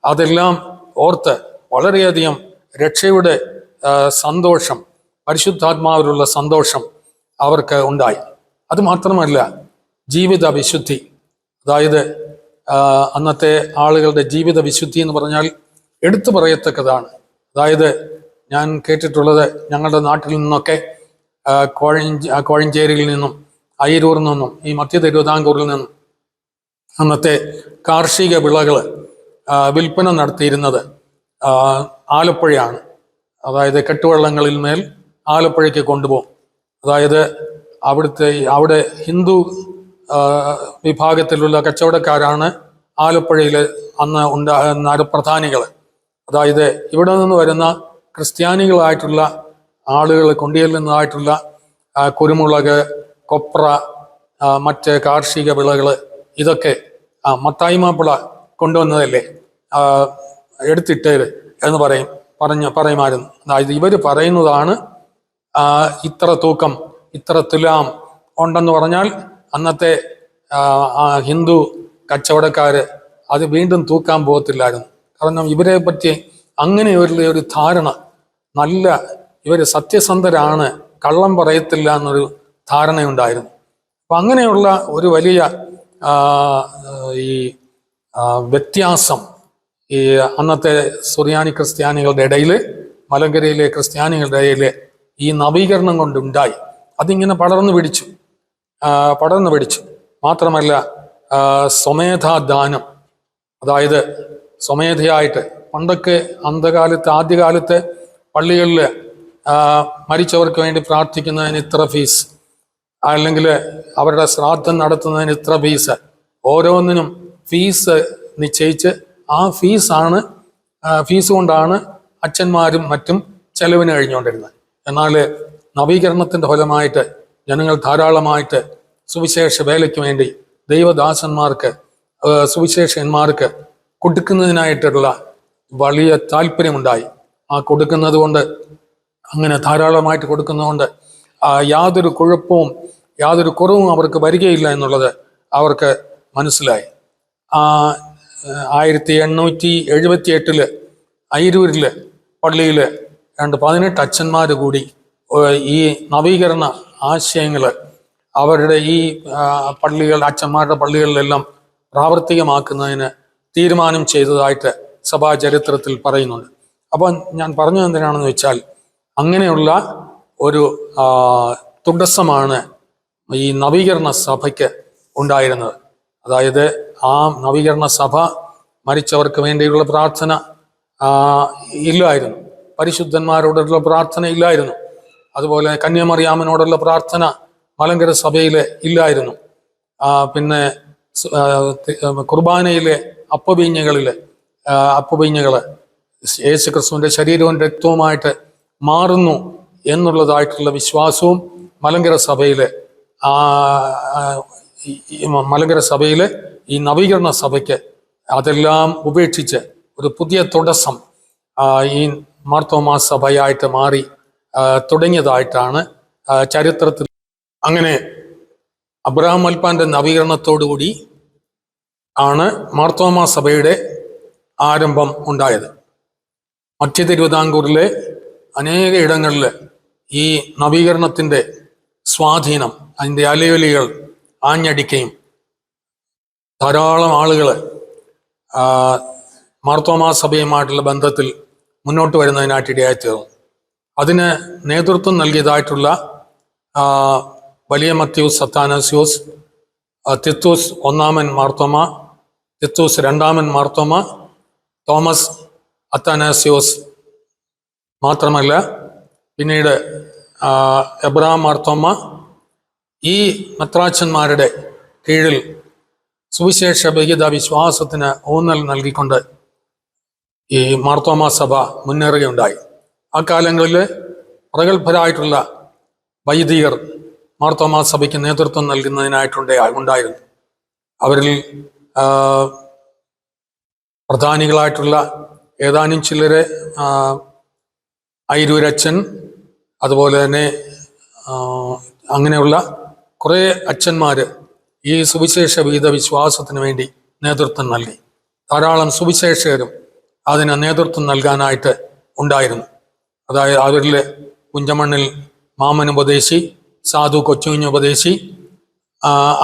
അതെല്ലാം ഓർത്ത് വളരെയധികം രക്ഷയുടെ സന്തോഷം, പരിശുദ്ധാത്മാവിലുള്ള സന്തോഷം അവർക്ക് ഉണ്ടായി. അതുമാത്രമല്ല, ജീവിത വിശുദ്ധി, അതായത് അന്നത്തെ ആളുകളുടെ ജീവിത വിശുദ്ധി എന്ന് പറഞ്ഞാൽ എടുത്തു പറയത്തക്കതാണ്. അതായത് ഞാൻ കേട്ടിട്ടുള്ളത്, ഞങ്ങളുടെ നാട്ടിൽ നിന്നൊക്കെ കോഴഞ്ചേരിയിൽ നിന്നും അയിരൂരിൽ നിന്നും ഈ മധ്യ തിരുവിതാംകൂറിൽ നിന്നും അന്നത്തെ കാർഷിക വിളകൾ വിൽപ്പന നടത്തിയിരുന്നത് ആലപ്പുഴയാണ്. അതായത് കെട്ടുവള്ളങ്ങളിൽ മേൽ ആലപ്പുഴയ്ക്ക് കൊണ്ടുപോകും. അതായത് അവിടെ ഹിന്ദു വിഭാഗത്തിലുള്ള കച്ചവടക്കാരാണ് ആലപ്പുഴയിൽ അന്ന് പ്രധാനികൾ. അതായത് ഇവിടെ നിന്ന് വരുന്ന ക്രിസ്ത്യാനികളായിട്ടുള്ള ആളുകൾ കൊണ്ടുചെല്ലുന്നതായിട്ടുള്ള കുരുമുളക്, കൊപ്ര, മറ്റ് കാർഷിക വിളകൾ, ഇതൊക്കെ മത്തായി മാപ്പിള കൊണ്ടുവന്നതല്ലേ, എടുത്തിട്ടേര് എന്ന് പറയുമായിരുന്നു. അതായത് ഇവർ പറയുന്നതാണ് ഇത്ര തൂക്കം, ഇത്ര തുലാം ഉണ്ടെന്ന് പറഞ്ഞാൽ അന്നത്തെ ഹിന്ദു കച്ചവടക്കാര് അത് വീണ്ടും തൂക്കാൻ പോകത്തില്ലായിരുന്നു. കാരണം ഇവരെ പറ്റി അങ്ങനെ ഒരു ധാരണ, നല്ല ഇവർ സത്യസന്ധരാണ്, കള്ളം പറയത്തില്ല എന്നൊരു ധാരണയുണ്ടായിരുന്നു. അപ്പം അങ്ങനെയുള്ള ഒരു വലിയ ഈ വ്യത്യാസം ഈ അന്നത്തെ സുറിയാനി ക്രിസ്ത്യാനികളുടെ ഇടയിൽ മലങ്കരയിലെ ക്രിസ്ത്യാനികളുടെ ഇടയിൽ ഈ നവീകരണം കൊണ്ടുണ്ടായി. അതിങ്ങനെ പടർന്നു പിടിച്ചു. മാത്രമല്ല സ്വമേധാദാനം, അതായത് സ്വമേധയായിട്ട് പണ്ടൊക്കെ ആദ്യകാലത്ത് പള്ളികളിൽ മരിച്ചവർക്ക് വേണ്ടി പ്രാർത്ഥിക്കുന്നതിന് ഇത്ര ഫീസ്, അല്ലെങ്കിൽ അവരുടെ ശ്രാദ്ധം നടത്തുന്നതിന് ഇത്ര ഫീസ്, ഓരോന്നിനും ഫീസ് നിശ്ചയിച്ച് ആ ഫീസ് കൊണ്ടാണ് അച്ഛന്മാരും മറ്റും ചെലവിന് കഴിഞ്ഞുകൊണ്ടിരുന്നത്. എന്നാൽ നവീകരണത്തിൻ്റെ ഫലമായിട്ട് ജനങ്ങൾ ധാരാളമായിട്ട് സുവിശേഷ വേലയ്ക്ക് വേണ്ടി ദൈവദാസന്മാർക്ക്, സുവിശേഷന്മാർക്ക് കൊടുക്കുന്നതിനായിട്ടുള്ള വലിയ താല്പര്യമുണ്ടായി. ആ കൊടുക്കുന്നത് കൊണ്ട്, അങ്ങനെ ധാരാളമായിട്ട് കൊടുക്കുന്നതുകൊണ്ട് യാതൊരു കുഴപ്പവും യാതൊരു കുറവും അവർക്ക് വരികയില്ല എന്നുള്ളത് അവർക്ക് മനസ്സിലായി. 1878 അയിരൂരിൽ പള്ളിയിൽ 18 അച്ഛന്മാർ കൂടി ഈ നവീകരണ ആശയങ്ങൾ അവരുടെ ഈ അച്ഛന്മാരുടെ പള്ളികളിലെല്ലാം പ്രാവർത്തികമാക്കുന്നതിന് തീരുമാനം ചെയ്തതായിട്ട് സഭാ ചരിത്രത്തിൽ പറയുന്നുണ്ട്. അപ്പം ഞാൻ പറഞ്ഞത് എന്തിനാണെന്ന് വെച്ചാൽ, അങ്ങനെയുള്ള ഒരു തുടക്കമാണ് ഈ നവീകരണ സഭയ്ക്ക് ഉണ്ടായിരുന്നത്. അതായത് ആ നവീകരണ സഭ മരിച്ചവർക്ക് വേണ്ടിയുള്ള പ്രാർത്ഥന ഇല്ലായിരുന്നു, പരിശുദ്ധന്മാരോടുള്ള പ്രാർത്ഥന ഇല്ലായിരുന്നു, അതുപോലെ കന്യാമറിയാമനോടുള്ള പ്രാർത്ഥന മലങ്കര സഭയിൽ ഇല്ലായിരുന്നു. പിന്നെ കുർബാനയിലെ അപ്പവീഞ്ഞകൾ യേശു ക്രിസ്തുവിൻ്റെ ശരീരവും രക്തവുമായിട്ട് മാറുന്നു എന്നുള്ളതായിട്ടുള്ള വിശ്വാസവും മലങ്കര സഭയിൽ ഈ നവീകരണ സഭയ്ക്ക് അതെല്ലാം ഉപേക്ഷിച്ച് ഒരു പുതിയ തുടക്കം ഈ മാർത്തോമാ സഭയായിട്ട് മാറി തുടങ്ങിയതായിട്ടാണ് ചരിത്രത്തിൽ. അങ്ങനെ അബ്രഹാം മൽപ്പാന്റെ നവീകരണത്തോടുകൂടി ആണ് മാർത്തോമാ സഭയുടെ ആരംഭം ഉണ്ടായത്. മധ്യ തിരുവിതാംകൂറിലെ അനേക ഇടങ്ങളിൽ ഈ നവീകരണത്തിൻ്റെ സ്വാധീനം, അതിൻ്റെ അലയൊലികൾ ആഞ്ഞടിക്കുകയും ധാരാളം ആളുകൾ മാർത്തോമാ സഭയുമായിട്ടുള്ള ബന്ധത്തിൽ മുന്നോട്ട് വരുന്നതിനായിട്ട് ഇടയായിത്തീർന്നു. അതിന് നേതൃത്വം നൽകിയതായിട്ടുള്ള വലിയ മത്യൂസ് അത്താനാസ്യോസ്, തിത്തൂസ് ഒന്നാമൻ മാർത്തോമ, തിത്തൂസ് രണ്ടാമൻ മാർത്തോമ, തോമസ് അത്താനാസ്യോസ് മാത്രമല്ല പിന്നീട് എബ്രഹാം മാർത്തോമ, ഈ മെത്രാച്ചന്മാരുടെ കീഴിൽ സുവിശേഷ ബഹിത വിശ്വാസത്തിന് ഊന്നൽ നൽകിക്കൊണ്ട് ഈ മാർത്തോമാ സഭ മുന്നേറുകയുണ്ടായി. ആ കാലങ്ങളിൽ പ്രഗത്ഭരായിട്ടുള്ള വൈദികർ മാർത്തോമാ സഭയ്ക്ക് നേതൃത്വം നൽകുന്നതിനായിട്ടുണ്ടായിരുന്നു. അവരിൽ പ്രധാനികളായിട്ടുള്ള ഏതാനും ചിലരെ അയിരൂരച്ഛൻ, അതുപോലെ തന്നെ അങ്ങനെയുള്ള കുറേ അച്ഛന്മാർ ഈ സുവിശേഷ വിഹിത വിശ്വാസത്തിന് വേണ്ടി നേതൃത്വം നൽകി. ധാരാളം സുവിശേഷകരും അതിന് നേതൃത്വം നൽകാനായിട്ട് ഉണ്ടായിരുന്നു. അതായത് അവരിൽ കുഞ്ചമണ്ണിൽ മാമൻ ഉപദേശി, സാധു കൊച്ചുകുഞ്ഞ് ഉപദേശി,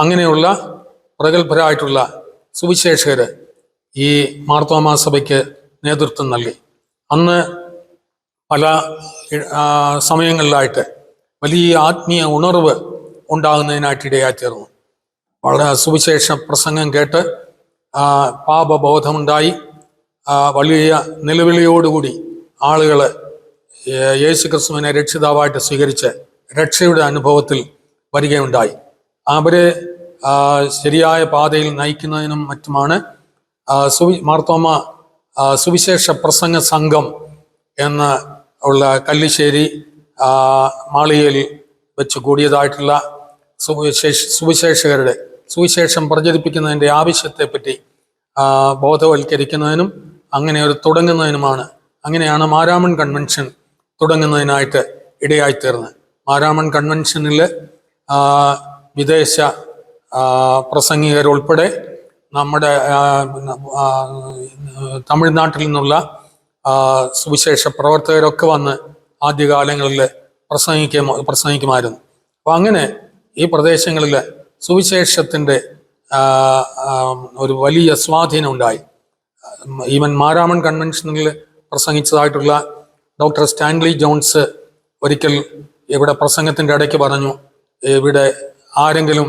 അങ്ങനെയുള്ള പ്രഗത്ഭരായിട്ടുള്ള സുവിശേഷകർ ഈ മാർത്തോമാ സഭയ്ക്ക് നേതൃത്വം നൽകി. അന്ന് പല സമയങ്ങളിലായിട്ട് വലിയ ആത്മീയ ഉണർവ് ഉണ്ടാകുന്നതിനായിട്ട് ഇടയായിത്തീർന്നു. വളരെ സുവിശേഷ പ്രസംഗം കേട്ട് പാപബോധമുണ്ടായി വലിയ നിലവിളിയോടുകൂടി ആളുകൾ യേശു ക്രിസ്തുവിനെ രക്ഷിതാവായിട്ട് സ്വീകരിച്ച് രക്ഷയുടെ അനുഭവത്തിൽ വരികയുണ്ടായി. അവരെ ശരിയായ പാതയിൽ നയിക്കുന്നതിനും മറ്റുമാണ് മാർത്തോമ സുവിശേഷ പ്രസംഗ സംഘം എന്ന് ഉള്ള കല്ലിശ്ശേരി മാളികയിൽ വെച്ച് കൂടിയതായിട്ടുള്ള സുവിശേഷകരുടെ സുവിശേഷം പ്രചരിപ്പിക്കുന്നതിൻ്റെ ആവശ്യത്തെപ്പറ്റി ബോധവൽക്കരിക്കുന്നതിനും അങ്ങനെ ഒരു തുടങ്ങുന്നതിനുമാണ്. അങ്ങനെയാണ് മാരാമൺ കൺവെൻഷൻ തുടങ്ങുന്നതിനായിട്ട് ഇടയായിത്തീർന്നത്. മാരാമൺ കൺവെൻഷനിൽ വിദേശ പ്രസംഗികരുൾപ്പെടെ നമ്മുടെ തമിഴ്നാട്ടിൽ നിന്നുള്ള സുവിശേഷ പ്രവർത്തകരൊക്കെ വന്ന് ആദ്യകാലങ്ങളിൽ പ്രസംഗിക്കുമായിരുന്നു. അപ്പം അങ്ങനെ ഈ പ്രദേശങ്ങളിൽ സുവിശേഷത്തിൻ്റെ ഒരു വലിയ സ്വാധീനം ഉണ്ടായി. ഈവൻ മാരാമൺ കൺവെൻഷനിൽ പ്രസംഗിച്ചതായിട്ടുള്ള ഡോക്ടർ സ്റ്റാൻലി ജോൺസ് ഒരിക്കൽ ഇവിടെ പ്രസംഗത്തിൻ്റെ ഇടയ്ക്ക് പറഞ്ഞു, ഇവിടെ ആരെങ്കിലും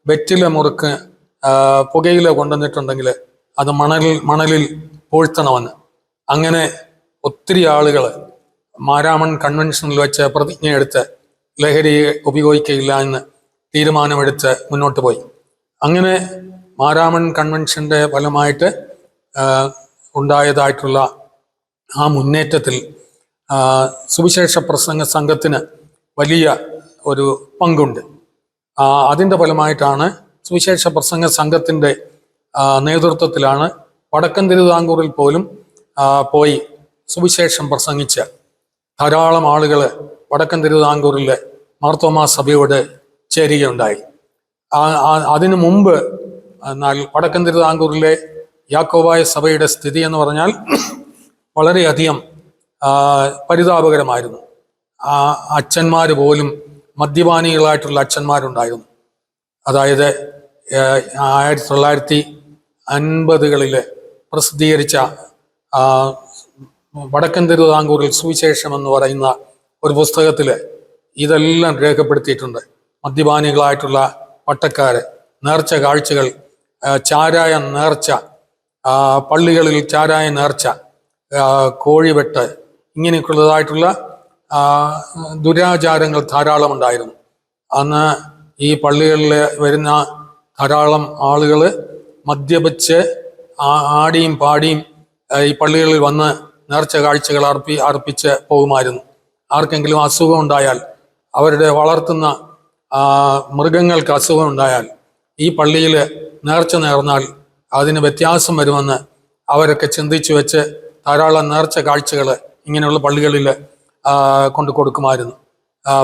വെറ്റില മുറുക്ക് പുകയില കൊണ്ടുവന്നിട്ടുണ്ടെങ്കിൽ അത് മണലിൽ പൂഴ്ത്തണമെന്ന്. അങ്ങനെ ഒത്തിരി ആളുകൾ മാരാമൺ കൺവെൻഷനിൽ വെച്ച് പ്രതിജ്ഞയെടുത്ത് ലഹരിയെ ഉപയോഗിക്കുകയില്ല എന്ന് തീരുമാനമെടുത്ത് മുന്നോട്ട് പോയി. അങ്ങനെ മാരാമൺ കൺവെൻഷന്റെ ഫലമായിട്ട് ഉണ്ടായതായിട്ടുള്ള ആ മുന്നേറ്റത്തിൽ സുവിശേഷ പ്രസംഗ സംഘത്തിന് വലിയ ഒരു പങ്കുണ്ട്. അതിൻ്റെ ഫലമായിട്ടാണ് സുവിശേഷ പ്രസംഗ സംഘത്തിൻ്റെ നേതൃത്വത്തിലാണ് വടക്കൻ തിരുവിതാംകൂറിൽ പോലും പോയി സുവിശേഷം പ്രസംഗിച്ച ധാരാളം ആളുകൾ വടക്കൻ തിരുവിതാംകൂറിലെ മാർത്തോമാ സഭയോട് ചേരുകയുണ്ടായി. അതിനു മുമ്പ് എന്നാൽ വടക്കൻ തിരുവിതാംകൂറിലെ യാക്കോബായ സഭയുടെ സ്ഥിതി എന്ന് പറഞ്ഞാൽ വളരെയധികം പരിതാപകരമായിരുന്നു. അച്ഛന്മാർ പോലും മദ്യപാനികളായിട്ടുള്ള അച്ഛന്മാരുണ്ടായിരുന്നു. അതായത് 1950കളിൽ പ്രസിദ്ധീകരിച്ച വടക്കൻ തിരുവിതാംകൂറിൽ സുവിശേഷം എന്ന് പറയുന്ന ഒരു പുസ്തകത്തിൽ ഇതെല്ലാം രേഖപ്പെടുത്തിയിട്ടുണ്ട്. മദ്യപാനികളായിട്ടുള്ള പട്ടക്കാര്, നേർച്ച കാഴ്ചകൾ, ചാരായ നേർച്ച, പള്ളികളിൽ ചാരായ നേർച്ച, കോഴിവെട്ട്, ഇങ്ങനെയൊക്കെയുള്ളതായിട്ടുള്ള ദുരാചാരങ്ങൾ ധാരാളം ഉണ്ടായിരുന്നു. അന്ന് ഈ പള്ളികളിൽ വരുന്ന ധാരാളം ആളുകൾ മദ്യപിച്ച് ആടിയും പാടിയും ഈ പള്ളികളിൽ വന്ന് നേർച്ച കാഴ്ചകൾ അർപ്പിച്ച് പോകുമായിരുന്നു. ആർക്കെങ്കിലും അസുഖം ഉണ്ടായാൽ, അവരുടെ വളർത്തുന്ന മൃഗങ്ങൾക്ക് അസുഖം ഉണ്ടായാൽ ഈ പള്ളിയിൽ നേർച്ച നേർന്നാൽ അതിന് വ്യത്യാസം വരുമെന്ന് അവരൊക്കെ ചിന്തിച്ചു വെച്ച് ധാരാളം നേർച്ച കാഴ്ചകൾ ഇങ്ങനെയുള്ള പള്ളികളിൽ കൊണ്ടു കൊടുക്കുമായിരുന്നു.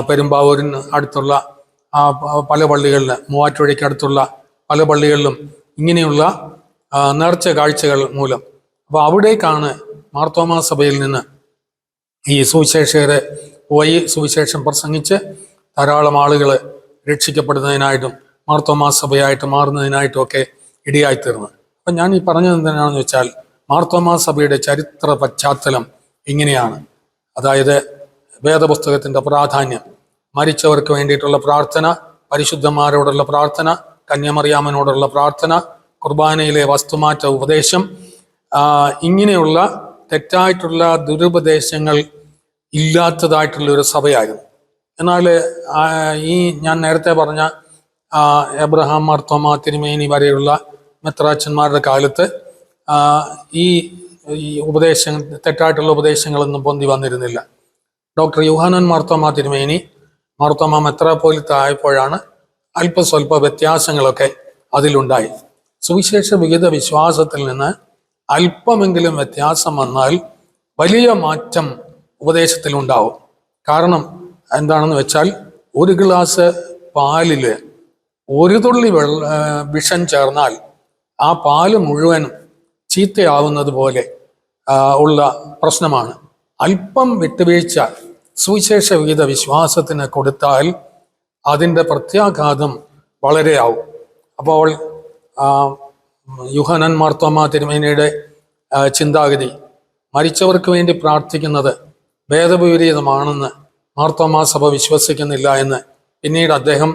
പെരുമ്പാവൂരിന് അടുത്തുള്ള പല പള്ളികളിൽ, മൂവാറ്റുപുഴയ്ക്ക് അടുത്തുള്ള പല പള്ളികളിലും ഇങ്ങനെയുള്ള നേർച്ച കാഴ്ചകൾ മൂലം. അപ്പോൾ അവിടേക്കാണ് മാർത്തോമാ സഭയിൽ നിന്ന് ഈ സുവിശേഷകരെ പോയി സുവിശേഷം പ്രസംഗിച്ച് ധാരാളം ആളുകൾ രക്ഷിക്കപ്പെടുന്നതിനായിട്ടും മാർത്തോമാ സഭയായിട്ട് മാറുന്നതിനായിട്ടും ഒക്കെ ഇടയായിത്തീർന്നത്. അപ്പം ഞാൻ ഈ പറഞ്ഞത് എന്തിനാണെന്ന് വെച്ചാൽ, മാർത്തോമാ സഭയുടെ ചരിത്ര പശ്ചാത്തലം ഇങ്ങനെയാണ്. അതായത് വേദപുസ്തകത്തിൻ്റെ പ്രാധാന്യം, മരിച്ചവർക്ക് വേണ്ടിയിട്ടുള്ള പ്രാർത്ഥന, പരിശുദ്ധന്മാരോടുള്ള പ്രാർത്ഥന, കന്യാമറിയാമനോടുള്ള പ്രാർത്ഥന, കുർബാനയിലെ വസ്തുമാറ്റ ഉപദേശം, ഇങ്ങനെയുള്ള തെറ്റായിട്ടുള്ള ദുരുപദേശങ്ങൾ ഇല്ലാത്തതായിട്ടുള്ള ഒരു സഭയായിരുന്നു. എന്നാൽ ഈ ഞാൻ നേരത്തെ പറഞ്ഞ എബ്രഹാം മാർത്തോമാ തിരുമേനി വരെയുള്ള മെത്രാച്ചന്മാരുടെ കാലത്ത് ഈ തെറ്റായിട്ടുള്ള ഉപദേശങ്ങളൊന്നും പൊന്തി വന്നിരുന്നില്ല. ഡോക്ടർ യോഹന്നാൻ മാർത്തോമാ തിരുമേനി മാർത്തോമാ മെത്രാപ്പോലിത്ത ആയപ്പോഴാണ് അല്പസ്വല്പ വ്യത്യാസങ്ങളൊക്കെ അതിലുണ്ടായി. സുവിശേഷ വിഹിത വിശ്വാസത്തിൽ നിന്ന് അല്പമെങ്കിലും വ്യത്യാസം വന്നാൽ വലിയ മാറ്റം ഉപദേശത്തിലുണ്ടാവും. കാരണം എന്താണെന്ന് വെച്ചാൽ, ഒരു ഗ്ലാസ് പാലിൽ ഒരു തുള്ളി വിഷം ചേർന്നാൽ ആ പാല് മുഴുവനും ചീത്തയാവുന്നത് പോലെ ഉള്ള പ്രശ്നമാണ്. അല്പം വിട്ടുവീഴ്ച സുവിശേഷ വിഹിത വിശ്വാസത്തിന് കൊടുത്താൽ അതിൻ്റെ പ്രത്യാഘാതം വളരെയാവും. അപ്പോൾ യോഹന്നാൻ മാർത്തോമാ തിരുമേനിയുടെ ചിന്താഗതി, മരിച്ചവർക്ക് വേണ്ടി പ്രാർത്ഥിക്കുന്നത് വേദവിപരീതമാണെന്ന് മാർത്തോമാ സഭ വിശ്വസിക്കുന്നില്ല എന്ന് പിന്നീട് അദ്ദേഹം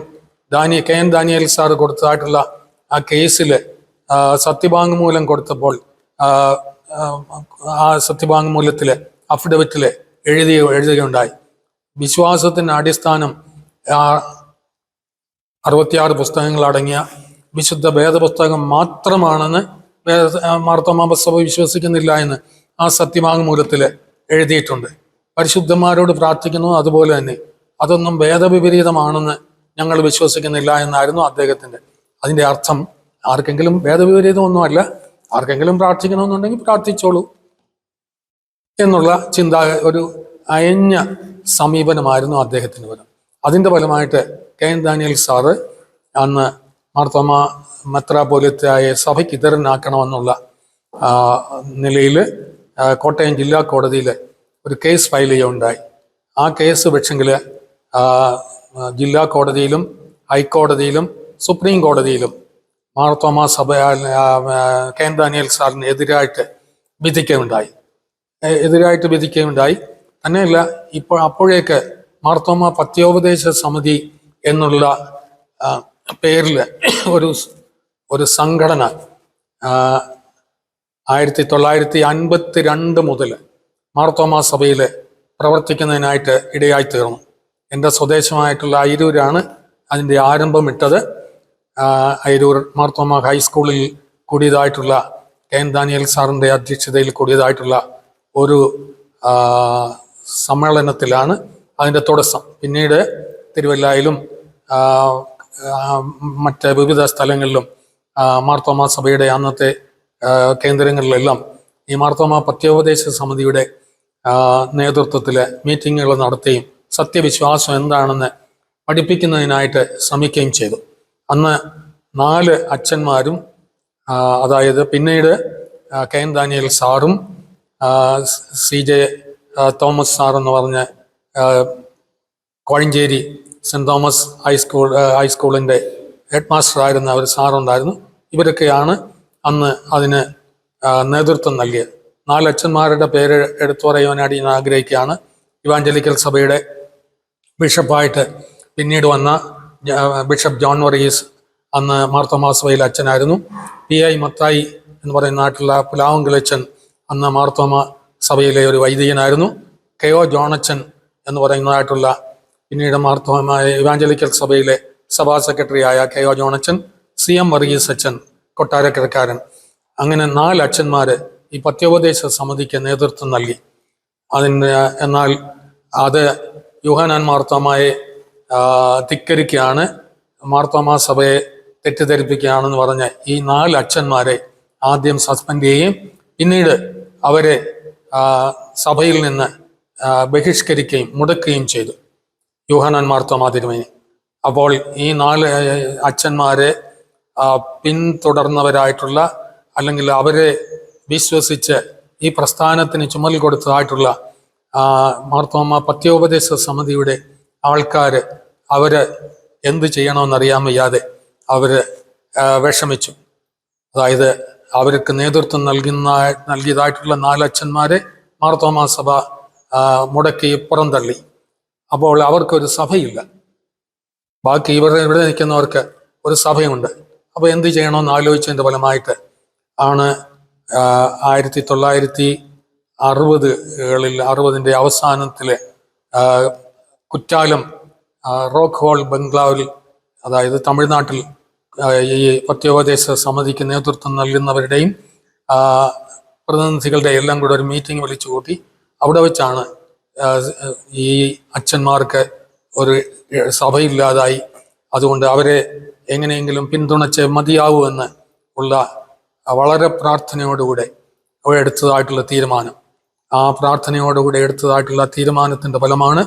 KN ദാനിയേൽ സാർ കൊടുത്തതായിട്ടുള്ള ആ കേസിൽ സത്യവാങ്മൂലം കൊടുത്തപ്പോൾ ആ സത്യവാങ്മൂലത്തിൽ അഫിഡവിറ്റിൽ എഴുതുകയുണ്ടായി. വിശ്വാസത്തിൻ്റെ അടിസ്ഥാനം 66 പുസ്തകങ്ങൾ അടങ്ങിയ വിശുദ്ധ വേദപുസ്തകം മാത്രമാണെന്ന് മാർത്തോമാ സഭ വിശ്വസിക്കുന്നില്ല എന്ന് ആ സത്യവാങ്മൂലത്തിൽ എഴുതിയിട്ടുണ്ട്. പരിശുദ്ധന്മാരോട് പ്രാർത്ഥിക്കുന്നു, അതുപോലെ തന്നെ അതൊന്നും വേദവിപരീതമാണെന്ന് ഞങ്ങൾ വിശ്വസിക്കുന്നില്ല എന്നായിരുന്നു അദ്ദേഹത്തിൻ്റെ. അതിൻ്റെ അർത്ഥം ആർക്കെങ്കിലും വേദവിപരീതമൊന്നുമല്ല, ആർക്കെങ്കിലും പ്രാർത്ഥിക്കണമെന്നുണ്ടെങ്കിൽ പ്രാർത്ഥിച്ചോളൂ എന്നുള്ള ഒരു അയഞ്ഞ സമീപനമായിരുന്നു അദ്ദേഹത്തിന് വരും. അതിൻ്റെ ഫലമായിട്ട് KN ദാനിയേൽ സാറ് അന്ന് മാർത്തോമാ മെത്രാപ്പോലിത്തയായ സഭയ്ക്ക് ഇതരനാക്കണമെന്നുള്ള നിലയിൽ കോട്ടയം ജില്ലാ കോടതിയിൽ ഒരു കേസ് ഫയൽ ചെയ്യുകയുണ്ടായി. ആ കേസ് പക്ഷെങ്കിൽ ജില്ലാ കോടതിയിലും ഹൈക്കോടതിയിലും സുപ്രീം കോടതിയിലും മാർത്തോമാ സഭ KN ദാനിയേൽ സാറിന് എതിരായിട്ട് വിധിക്കുകയുണ്ടായി. തന്നെയല്ല, അപ്പോഴേക്ക് മാർത്തോമ പത്യോപദേശ സമിതി എന്നുള്ള പേരിൽ ഒരു സംഘടന 1952 മുതൽ മാർത്തോമ സഭയിൽ പ്രവർത്തിക്കുന്നതിനായിട്ട് ഇടയായി തീർന്നു. എൻ്റെ സ്വദേശമായിട്ടുള്ള അയിരൂരാണ് അതിൻ്റെ ആരംഭമിട്ടത്. അയിരൂർ മാർത്തോമ ഹൈസ്കൂളിൽ കൂടിയതായിട്ടുള്ള കെ.എൻ. ദാനിയേൽ സാറിൻ്റെ അധ്യക്ഷതയിൽ കൂടിയതായിട്ടുള്ള ഒരു സമ്മേളനത്തിലാണ് അതിൻ്റെ തുടക്കം. പിന്നീട് തിരുവല്ലായിലും മറ്റ് വിവിധ സ്ഥലങ്ങളിലും മാർത്തോമ സഭയുടെ അന്നത്തെ കേന്ദ്രങ്ങളിലെല്ലാം ഈ മാർത്തോമ പത്യോപദേശ സമിതിയുടെ നേതൃത്വത്തിൽ മീറ്റിങ്ങുകൾ നടത്തുകയും സത്യവിശ്വാസം എന്താണെന്ന് പഠിപ്പിക്കുന്നതിനായിട്ട് ശ്രമിക്കുകയും ചെയ്തു. അന്ന് 4 അച്ഛന്മാരും, അതായത് പിന്നീട് കെ.എൻ. ദാനിയേൽ സാറും CJ തോമസ് സാർ എന്ന് പറഞ്ഞ കോഴഞ്ചേരി സെൻറ് തോമസ് ഹൈസ്കൂളിൻ്റെ ഹെഡ് മാസ്റ്റർ ആയിരുന്ന ഒരു സാറുണ്ടായിരുന്നു. ഇവരൊക്കെയാണ് അന്ന് അതിന് നേതൃത്വം നൽകിയത്. 4 അച്ഛന്മാരുടെ പേര് എടുത്തു പറയുവാനായിട്ട് ഞാൻ ആഗ്രഹിക്കുകയാണ്. ഇവാഞ്ചലിക്കൽ സഭയുടെ ബിഷപ്പായിട്ട് പിന്നീട് വന്ന ബിഷപ്പ് ജോൺ വർഗീസ് അന്ന് മാർത്തോമാ സഭയിലെ അച്ഛനായിരുന്നു. P.I. മത്തായി എന്ന് പറയുന്ന നാട്ടിലുള്ള പുലാവുങ്കലച്ചൻ അന്ന് മാർത്തോമ സഭയിലെ ഒരു വൈദികനായിരുന്നു. K.O. ജോണച്ചൻ എന്ന് പറയുന്നതായിട്ടുള്ള പിന്നീട് മാർത്തോമ ഇവാഞ്ചലിക്കൽ സഭയിലെ സഭാ സെക്രട്ടറി ആയ K.O. ജോണച്ചൻ, C.M. വർഗീസ് അച്ഛൻ കൊട്ടാരക്കരക്കാരൻ. അങ്ങനെ 4 അച്ഛന്മാര് ഈ പത്യോപദേശ സമിതിക്ക് നേതൃത്വം നൽകി. എന്നാൽ അത് യോഹന്നാൻ മാർത്തോമായെ ധിക്കരിക്കുകയാണ്, മാർത്തോമാ സഭയെ തെറ്റിദ്ധരിപ്പിക്കുകയാണെന്ന് പറഞ്ഞ് ഈ 4 അച്ഛന്മാരെ ആദ്യം സസ്പെൻഡ് ചെയ്യുകയും പിന്നീട് അവരെ സഭയിൽ നിന്ന് ബഹിഷ്കരിക്കുകയും മുടക്കുകയും ചെയ്തു യോഹന്നാൻ മാർത്തോമാ തിരുമേനി. അപ്പോൾ ഈ 4 അച്ഛന്മാരെ പിന്തുടർന്നവരായിട്ടുള്ള, അല്ലെങ്കിൽ അവരെ വിശ്വസിച്ച് ഈ പ്രസ്ഥാനത്തിന് ചുമൽ കൊടുത്തതായിട്ടുള്ള മാർത്തോമ പത്യോപദേശ സമിതിയുടെ ആൾക്കാർ അവര് എന്ത് ചെയ്യണമെന്നറിയാൻ വയ്യാതെ അവര് വിഷമിച്ചു. അതായത് അവർക്ക് നേതൃത്വം നൽകിയതായിട്ടുള്ള 4 അച്ഛന്മാരെ മാർത്തോമാ സഭ മുടക്കി പുറന്തള്ളി. അപ്പോൾ അവർക്കൊരു സഭയില്ല. ബാക്കി ഇവിടെ നിൽക്കുന്നവർക്ക് ഒരു സഭയുണ്ട്. അപ്പോൾ എന്ത് ചെയ്യണമെന്ന് ആലോചിച്ചതിൻ്റെ ഫലമായിട്ട് ആണ് 1960കളുടെ അവസാനത്തിൽ കുറ്റാലം റോക്ക് ഹോൾ ബംഗ്ലാവിൽ, അതായത് തമിഴ്നാട്ടിൽ, ഈ പത്യോപദേശ സമിതിക്ക് നേതൃത്വം നൽകുന്നവരുടെയും പ്രതിനിധികളുടെ എല്ലാം കൂടെ ഒരു മീറ്റിംഗ് വിളിച്ചു കൂട്ടി. അവിടെ വെച്ചാണ് ഈ അച്ഛന്മാർക്ക് ഒരു സഭയില്ലാതായി. അതുകൊണ്ട് അവരെ എങ്ങനെയെങ്കിലും പിന്തുണച്ച് മതിയാവുമെന്ന് ഉള്ള വളരെ പ്രാർത്ഥനയോടുകൂടെ എടുത്തതായിട്ടുള്ള തീരുമാനം. ആ പ്രാർത്ഥനയോടുകൂടെ എടുത്തതായിട്ടുള്ള തീരുമാനത്തിൻ്റെ ഫലമാണ്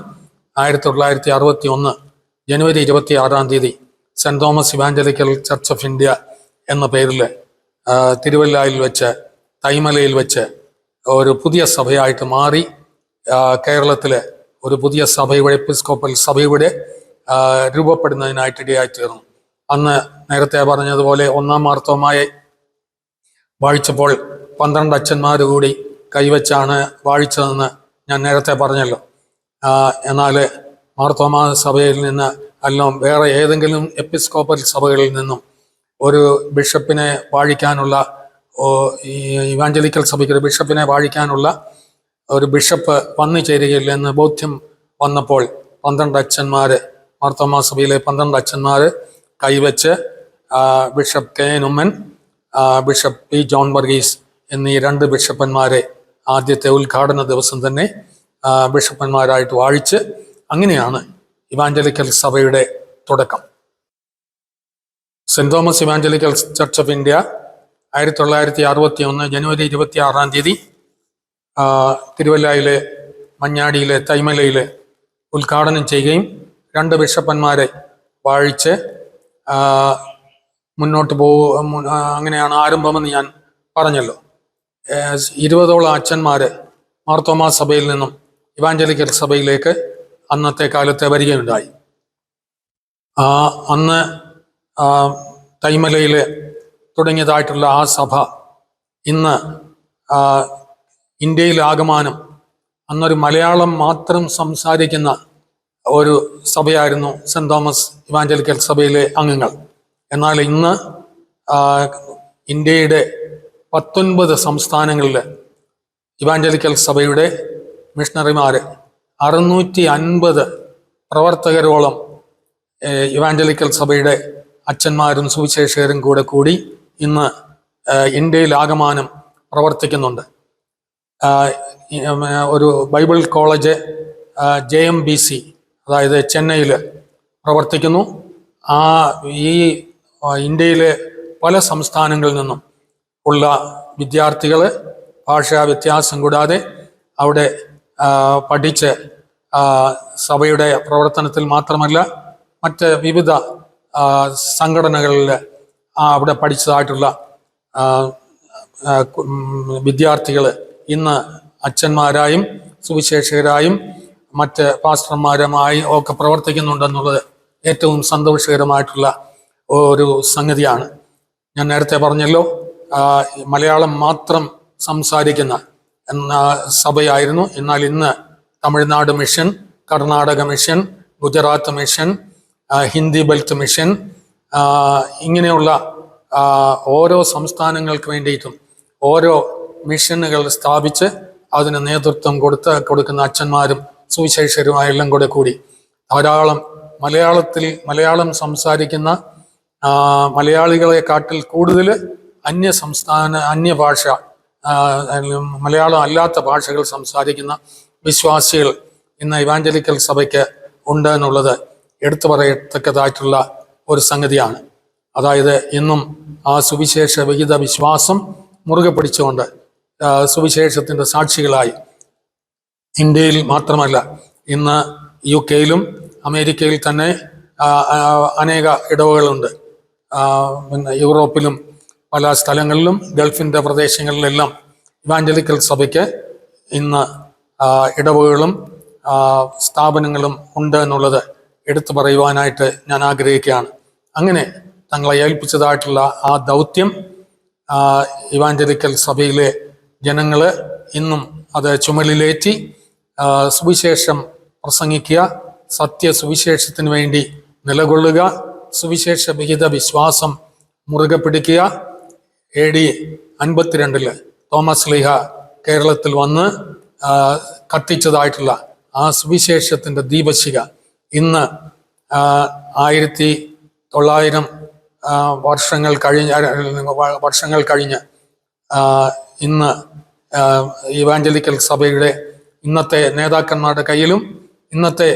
1961 ജനുവരി 26 saint Thomas evangelical church of India എന്ന പേരിൽ തിരുവല്ലായിൽ വെച്ച്, തൈമലയിൽ വെച്ച് ഒരു പുതിയ സഭയായിട്ട് മാറി. കേരളത്തിലെ ഒരു പുതിയ സഭയുടെ, എപ്പിസ്കോപ്പൽ സഭയുടെ രൂപപ്പെടുന്നതിനായിട്ട് ഇടയായി തീർന്നു. അന്ന് നേരത്തെ പറഞ്ഞതുപോലെ 1-ാം മാർത്തോമായെ വാഴിച്ചപ്പോൾ 12 അച്ഛന്മാർ കൂടി കൈവച്ചാണ് വാഴിച്ചതെന്ന് ഞാൻ നേരത്തെ പറഞ്ഞല്ലോ. എന്നാൽ മാർത്തോമാ സഭയിൽ നിന്ന് അല്ലെങ്കിൽ വേറെ ഏതെങ്കിലും എപ്പിസ്കോപ്പൽ സഭകളിൽ നിന്നും ഒരു ബിഷപ്പിനെ വാഴിക്കാനുള്ള, ഇവാഞ്ചലിക്കൽ സഭയ്ക്ക് ഒരു ബിഷപ്പിനെ വാഴിക്കാനുള്ള ഒരു ബിഷപ്പ് വന്നു ചേരുകയില്ലെന്ന് ബോധ്യം വന്നപ്പോൾ 12 അച്ഛന്മാർ, മാർത്തോമാ സഭയിലെ 12 അച്ഛന്മാർ കൈവച്ച് bishop K.N. Oommen, bishop P. John Varghese എന്നീ 2 ബിഷപ്പന്മാരെ ആദ്യത്തെ ഉദ്ഘാടന ദിവസം തന്നെ ബിഷപ്പന്മാരായിട്ട് വാഴിച്ച്, അങ്ങനെയാണ് ഇവാഞ്ചലിക്കൽ സഭയുടെ തുടക്കം. Saint Thomas evangelical church of India 1961 ജനുവരി 26 തിരുവല്ലായിലെ മഞ്ഞാടിയിലെ തൈമലയിലെ ഉദ്ഘാടനം ചെയ്യുകയും 2 ബിഷപ്പന്മാരെ വാഴിച്ച് മുന്നോട്ട് അങ്ങനെയാണ് ആരംഭമെന്ന് ഞാൻ പറഞ്ഞല്ലോ. 20ഓളം അച്ഛന്മാര് മാർത്തോമാ സഭയിൽ നിന്നും ഇവാഞ്ചലിക്കൽ സഭയിലേക്ക് അന്നത്തെ കാലത്തെ വരികയുണ്ടായി. അന്ന് തൈമലയിൽ തുടങ്ങിയതായിട്ടുള്ള ആ സഭ ഇന്ന് ഇന്ത്യയിൽ ആകമാനം അന്നൊരു മലയാളം മാത്രം സംസാരിക്കുന്ന ഒരു സഭയായിരുന്നു സെന്റ് തോമസ് ഇവാഞ്ചലിക്കൽ സഭയിലെ അംഗങ്ങൾ. എന്നാൽ ഇന്ന് ഇന്ത്യയുടെ 19 സംസ്ഥാനങ്ങളിൽ ഇവാഞ്ചലിക്കൽ സഭയുടെ മിഷണറിമാർ 650 പ്രവർത്തകരോളം ഇവാഞ്ചലിക്കൽ സഭയുടെ അച്ഛന്മാരും സുവിശേഷകരും കൂടി ഇന്ന് ഇന്ത്യയിൽ ആകമാനം പ്രവർത്തിക്കുന്നുണ്ട്. ഒരു ബൈബിൾ കോളേജ് JMBC, അതായത് ചെന്നൈയിൽ പ്രവർത്തിക്കുന്നു. ഈ ഇന്ത്യയിലെ പല സംസ്ഥാനങ്ങളിൽ നിന്നും ഉള്ള വിദ്യാർത്ഥികൾ ഭാഷാ വ്യത്യാസം കൂടാതെ അവിടെ പഠിച്ച് സഭയുടെ പ്രവർത്തനത്തിൽ മാത്രമല്ല മറ്റ് വിവിധ സംഘടനകളിൽ അവിടെ പഠിച്ചതായിട്ടുള്ള വിദ്യാർത്ഥികൾ ഇന്ന് അച്ഛന്മാരായും സുവിശേഷകരായും മറ്റ് പാസ്റ്റർമാരുമായി ഒക്കെ പ്രവർത്തിക്കുന്നുണ്ടെന്നുള്ളത് ഏറ്റവും സന്തോഷകരമായിട്ടുള്ള ഒരു സംഗതിയാണ്. ഞാൻ നേരത്തെ പറഞ്ഞല്ലോ, മലയാളം മാത്രം സംസാരിക്കുന്ന സഭയായിരുന്നു. എന്നാൽ ഇന്ന് Tamil Nadu mission, Karnataka mission, Gujarat mission, Hindi belt mission, ഇങ്ങനെയുള്ള ഓരോ സംസ്ഥാനങ്ങൾക്ക് വേണ്ടിയിട്ടും ഓരോ മിഷനുകൾ സ്ഥാപിച്ച് അതിന് നേതൃത്വം കൊടുക്കുന്ന അച്ഛന്മാരും സുവിശേഷകരുമായെല്ലാം കൂടി ധാരാളം മലയാളം സംസാരിക്കുന്ന മലയാളികളെക്കാട്ടിൽ കൂടുതൽ അന്യഭാഷ, മലയാളം അല്ലാത്ത ഭാഷകൾ സംസാരിക്കുന്ന വിശ്വാസികൾ ഇന്ന് ഇവാഞ്ചലിക്കൽ സഭയ്ക്ക് ഉണ്ട് എന്നുള്ളത് എടുത്തു പറയത്തക്കതായിട്ടുള്ള ഒരു സംഗതിയാണ്. അതായത് ഇന്നും ആ സുവിശേഷ വിഹിത വിശ്വാസം മുറുകെ പിടിച്ചുകൊണ്ട് സുവിശേഷത്തിൻ്റെ സാക്ഷികളായി ഇന്ത്യയിൽ മാത്രമല്ല ഇന്ന് UK-യിലും അമേരിക്കയിൽ തന്നെ അനേക ഇടവകളുണ്ട്. പിന്നെ യൂറോപ്പിലും പല സ്ഥലങ്ങളിലും ഗൾഫിൻ്റെ പ്രദേശങ്ങളിലെല്ലാം ഇവാഞ്ചലിക്കൽ സഭയ്ക്ക് ഇന്ന് ഇടവകളും സ്ഥാപനങ്ങളും ഉണ്ട് എന്നുള്ളത് എടുത്തു പറയുവാനായിട്ട് ഞാൻ ആഗ്രഹിക്കുകയാണ്. അങ്ങനെ തങ്ങളെ ഏൽപ്പിച്ചതായിട്ടുള്ള ആ ദൗത്യം ഇവാഞ്ചലിക്കൽ സഭയിലെ ജനങ്ങൾ ഇന്നും അത് ചുമലിലേറ്റി സുവിശേഷം പ്രസംഗിക്കുക, സത്യസുവിശേഷത്തിന് വേണ്ടി നിലകൊള്ളുക, സുവിശേഷ വിഹിത വിശ്വാസം മുറുകെ പിടിക്കുക. AD 52 തോമസ് ലീഹ കേരളത്തിൽ വന്ന് കത്തിച്ചതായിട്ടുള്ള ആ സുവിശേഷത്തിൻ്റെ ദീപശിഖ ഇന്ന് 1900 വർഷങ്ങൾ കഴിഞ്ഞ് ഇന്ന് ഇവാഞ്ചലിക്കൽ സഭയുടെ ഇന്നത്തെ നേതാക്കന്മാരുടെ കയ്യിലും ഇന്നത്തെ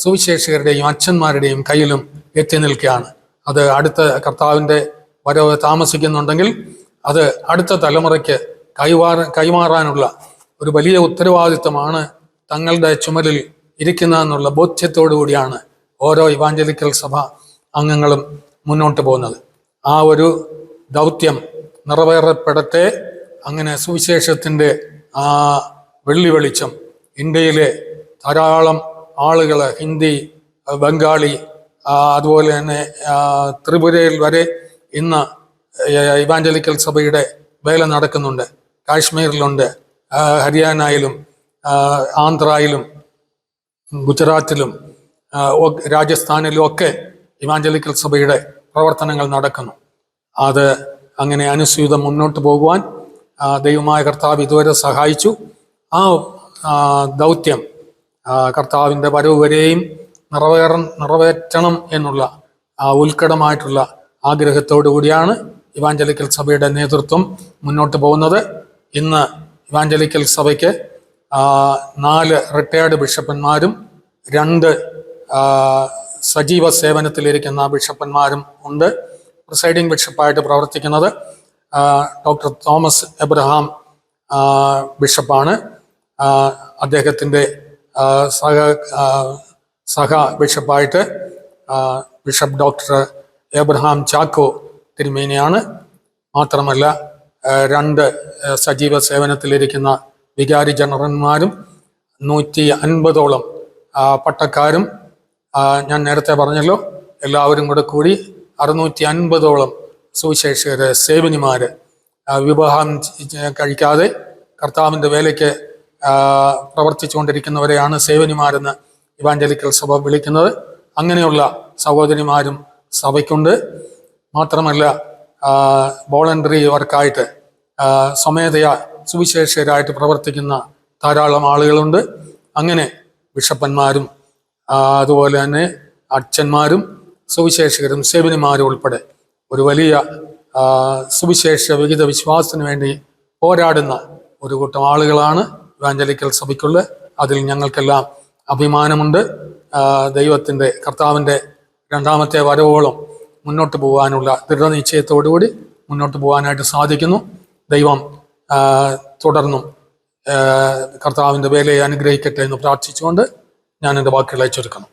സുവിശേഷകരുടെയും അച്ഛന്മാരുടെയും കയ്യിലും എത്തി നിൽക്കുകയാണ്. അത് അടുത്ത കർത്താവിൻ്റെ വരവ് താമസിക്കുന്നുണ്ടെങ്കിൽ അത് അടുത്ത തലമുറയ്ക്ക് കൈമാറാനുള്ള ഒരു വലിയ ഉത്തരവാദിത്വമാണ് തങ്ങളുടെ ചുമലിൽ ഇരിക്കുന്നതെന്നുള്ള ബോധ്യത്തോടു കൂടിയാണ് ഓരോ ഇവാഞ്ചലിക്കൽ സഭ അംഗങ്ങളും മുന്നോട്ട് പോകുന്നത്. ആ ഒരു ദൗത്യം നിറവേറപ്പെടട്ടെ. അങ്ങനെ സുവിശേഷത്തിൻ്റെ ആ വെള്ളി വെളിച്ചം ഇന്ത്യയിലെ ധാരാളം ആളുകൾ, ഹിന്ദി, ബംഗാളി, അതുപോലെ തന്നെ ത്രിപുരയിൽ വരെ ഇന്ന് ഇവാഞ്ചലിക്കൽ സഭയുടെ വേല നടക്കുന്നുണ്ട്. കാശ്മീരിലുണ്ട്, ഹരിയാനയിലും ആന്ധ്രയിലും ഗുജറാത്തിലും രാജസ്ഥാനിലും ഒക്കെ ഇവാഞ്ചലിക്കൽ സഭയുടെ പ്രവർത്തനങ്ങൾ നടക്കുന്നു. അത് അങ്ങനെ അനുസ്യൂതം മുന്നോട്ട് പോകുവാൻ ദൈവമായ കർത്താവ് ഇതുവരെ സഹായിച്ചു. ആ ദൗത്യം കർത്താവിൻ്റെ വരവ് വരെയും നിറവേറ്റണം എന്നുള്ള ഉത്കടമായിട്ടുള്ള ആഗ്രഹത്തോടു കൂടിയാണ് ഇവാഞ്ചലിക്കൽ സഭയുടെ നേതൃത്വം മുന്നോട്ട് പോകുന്നത്. ഇന്ന് ഇവാഞ്ചലിക്കൽ സഭയ്ക്ക് 4 റിട്ടയർഡ് ബിഷപ്പന്മാരും 2 സജീവ സേവനത്തിലിരിക്കുന്ന ബിഷപ്പന്മാരും ഉണ്ട്. പ്രിസൈഡിംഗ് ബിഷപ്പായിട്ട് പ്രവർത്തിക്കുന്നത് ഡോക്ടർ തോമസ് എബ്രഹാം ബിഷപ്പാണ്. അദ്ദേഹത്തിൻ്റെ സഹ ബിഷപ്പായിട്ട് ബിഷപ്പ് ഡോക്ടർ എബ്രഹാം ചാക്കോ തിരുമേനിയാണ്. മാത്രമല്ല 2 സജീവ സേവനത്തിലിരിക്കുന്ന വികാരി ജനറൽമാരും 150ഓളം പട്ടക്കാരും, ഞാൻ നേരത്തെ പറഞ്ഞല്ലോ, എല്ലാവരും കൂടി 650ഓളം സുവിശേഷകര്, സേവനിമാര് വിവാഹം കഴിക്കാതെ കർത്താവിൻ്റെ വേലയ്ക്ക് പ്രവർത്തിച്ചുകൊണ്ടിരിക്കുന്നവരെയാണ് സേവനിമാരെന്ന് ഇവാഞ്ചലിക്കൽ സഭ വിളിക്കുന്നത്. അങ്ങനെയുള്ള സഹോദരിമാരും സഭയ്ക്കുണ്ട്. മാത്രമല്ല വോളണ്ടറി വർക്കായിട്ട് സ്വമേധയാ സുവിശേഷകരായിട്ട് പ്രവർത്തിക്കുന്ന ധാരാളം ആളുകളുണ്ട്. അങ്ങനെ ബിഷപ്പന്മാരും അതുപോലെ തന്നെ അച്ഛന്മാരും സുവിശേഷകരും സേവനിമാരും ഉൾപ്പെടെ ഒരു വലിയ സുവിശേഷ വിഹിത വിശ്വാസത്തിന് വേണ്ടി പോരാടുന്ന ഒരു കൂട്ടം ആളുകളാണ് ഇവാഞ്ചലിക്കൽ സഭയ്ക്കുള്ളത്. അതിൽ ഞങ്ങൾക്കെല്ലാം അഭിമാനമുണ്ട്. ദൈവത്തിൻ്റെ കർത്താവിൻ്റെ രണ്ടാമത്തെ വരവോളം മുന്നോട്ട് പോകാനുള്ള ദൃഢനിശ്ചയത്തോടുകൂടി മുന്നോട്ട് പോകാനായിട്ട് സാധിക്കുന്നു. ദൈവം തുടർന്നും കർത്താവിൻ്റെ വേലയെ അനുഗ്രഹിക്കട്ടെ എന്ന് പ്രാർത്ഥിച്ചുകൊണ്ട് ഞാൻ എൻ്റെ വാക്കുകളെ ചുരുക്കുന്നു.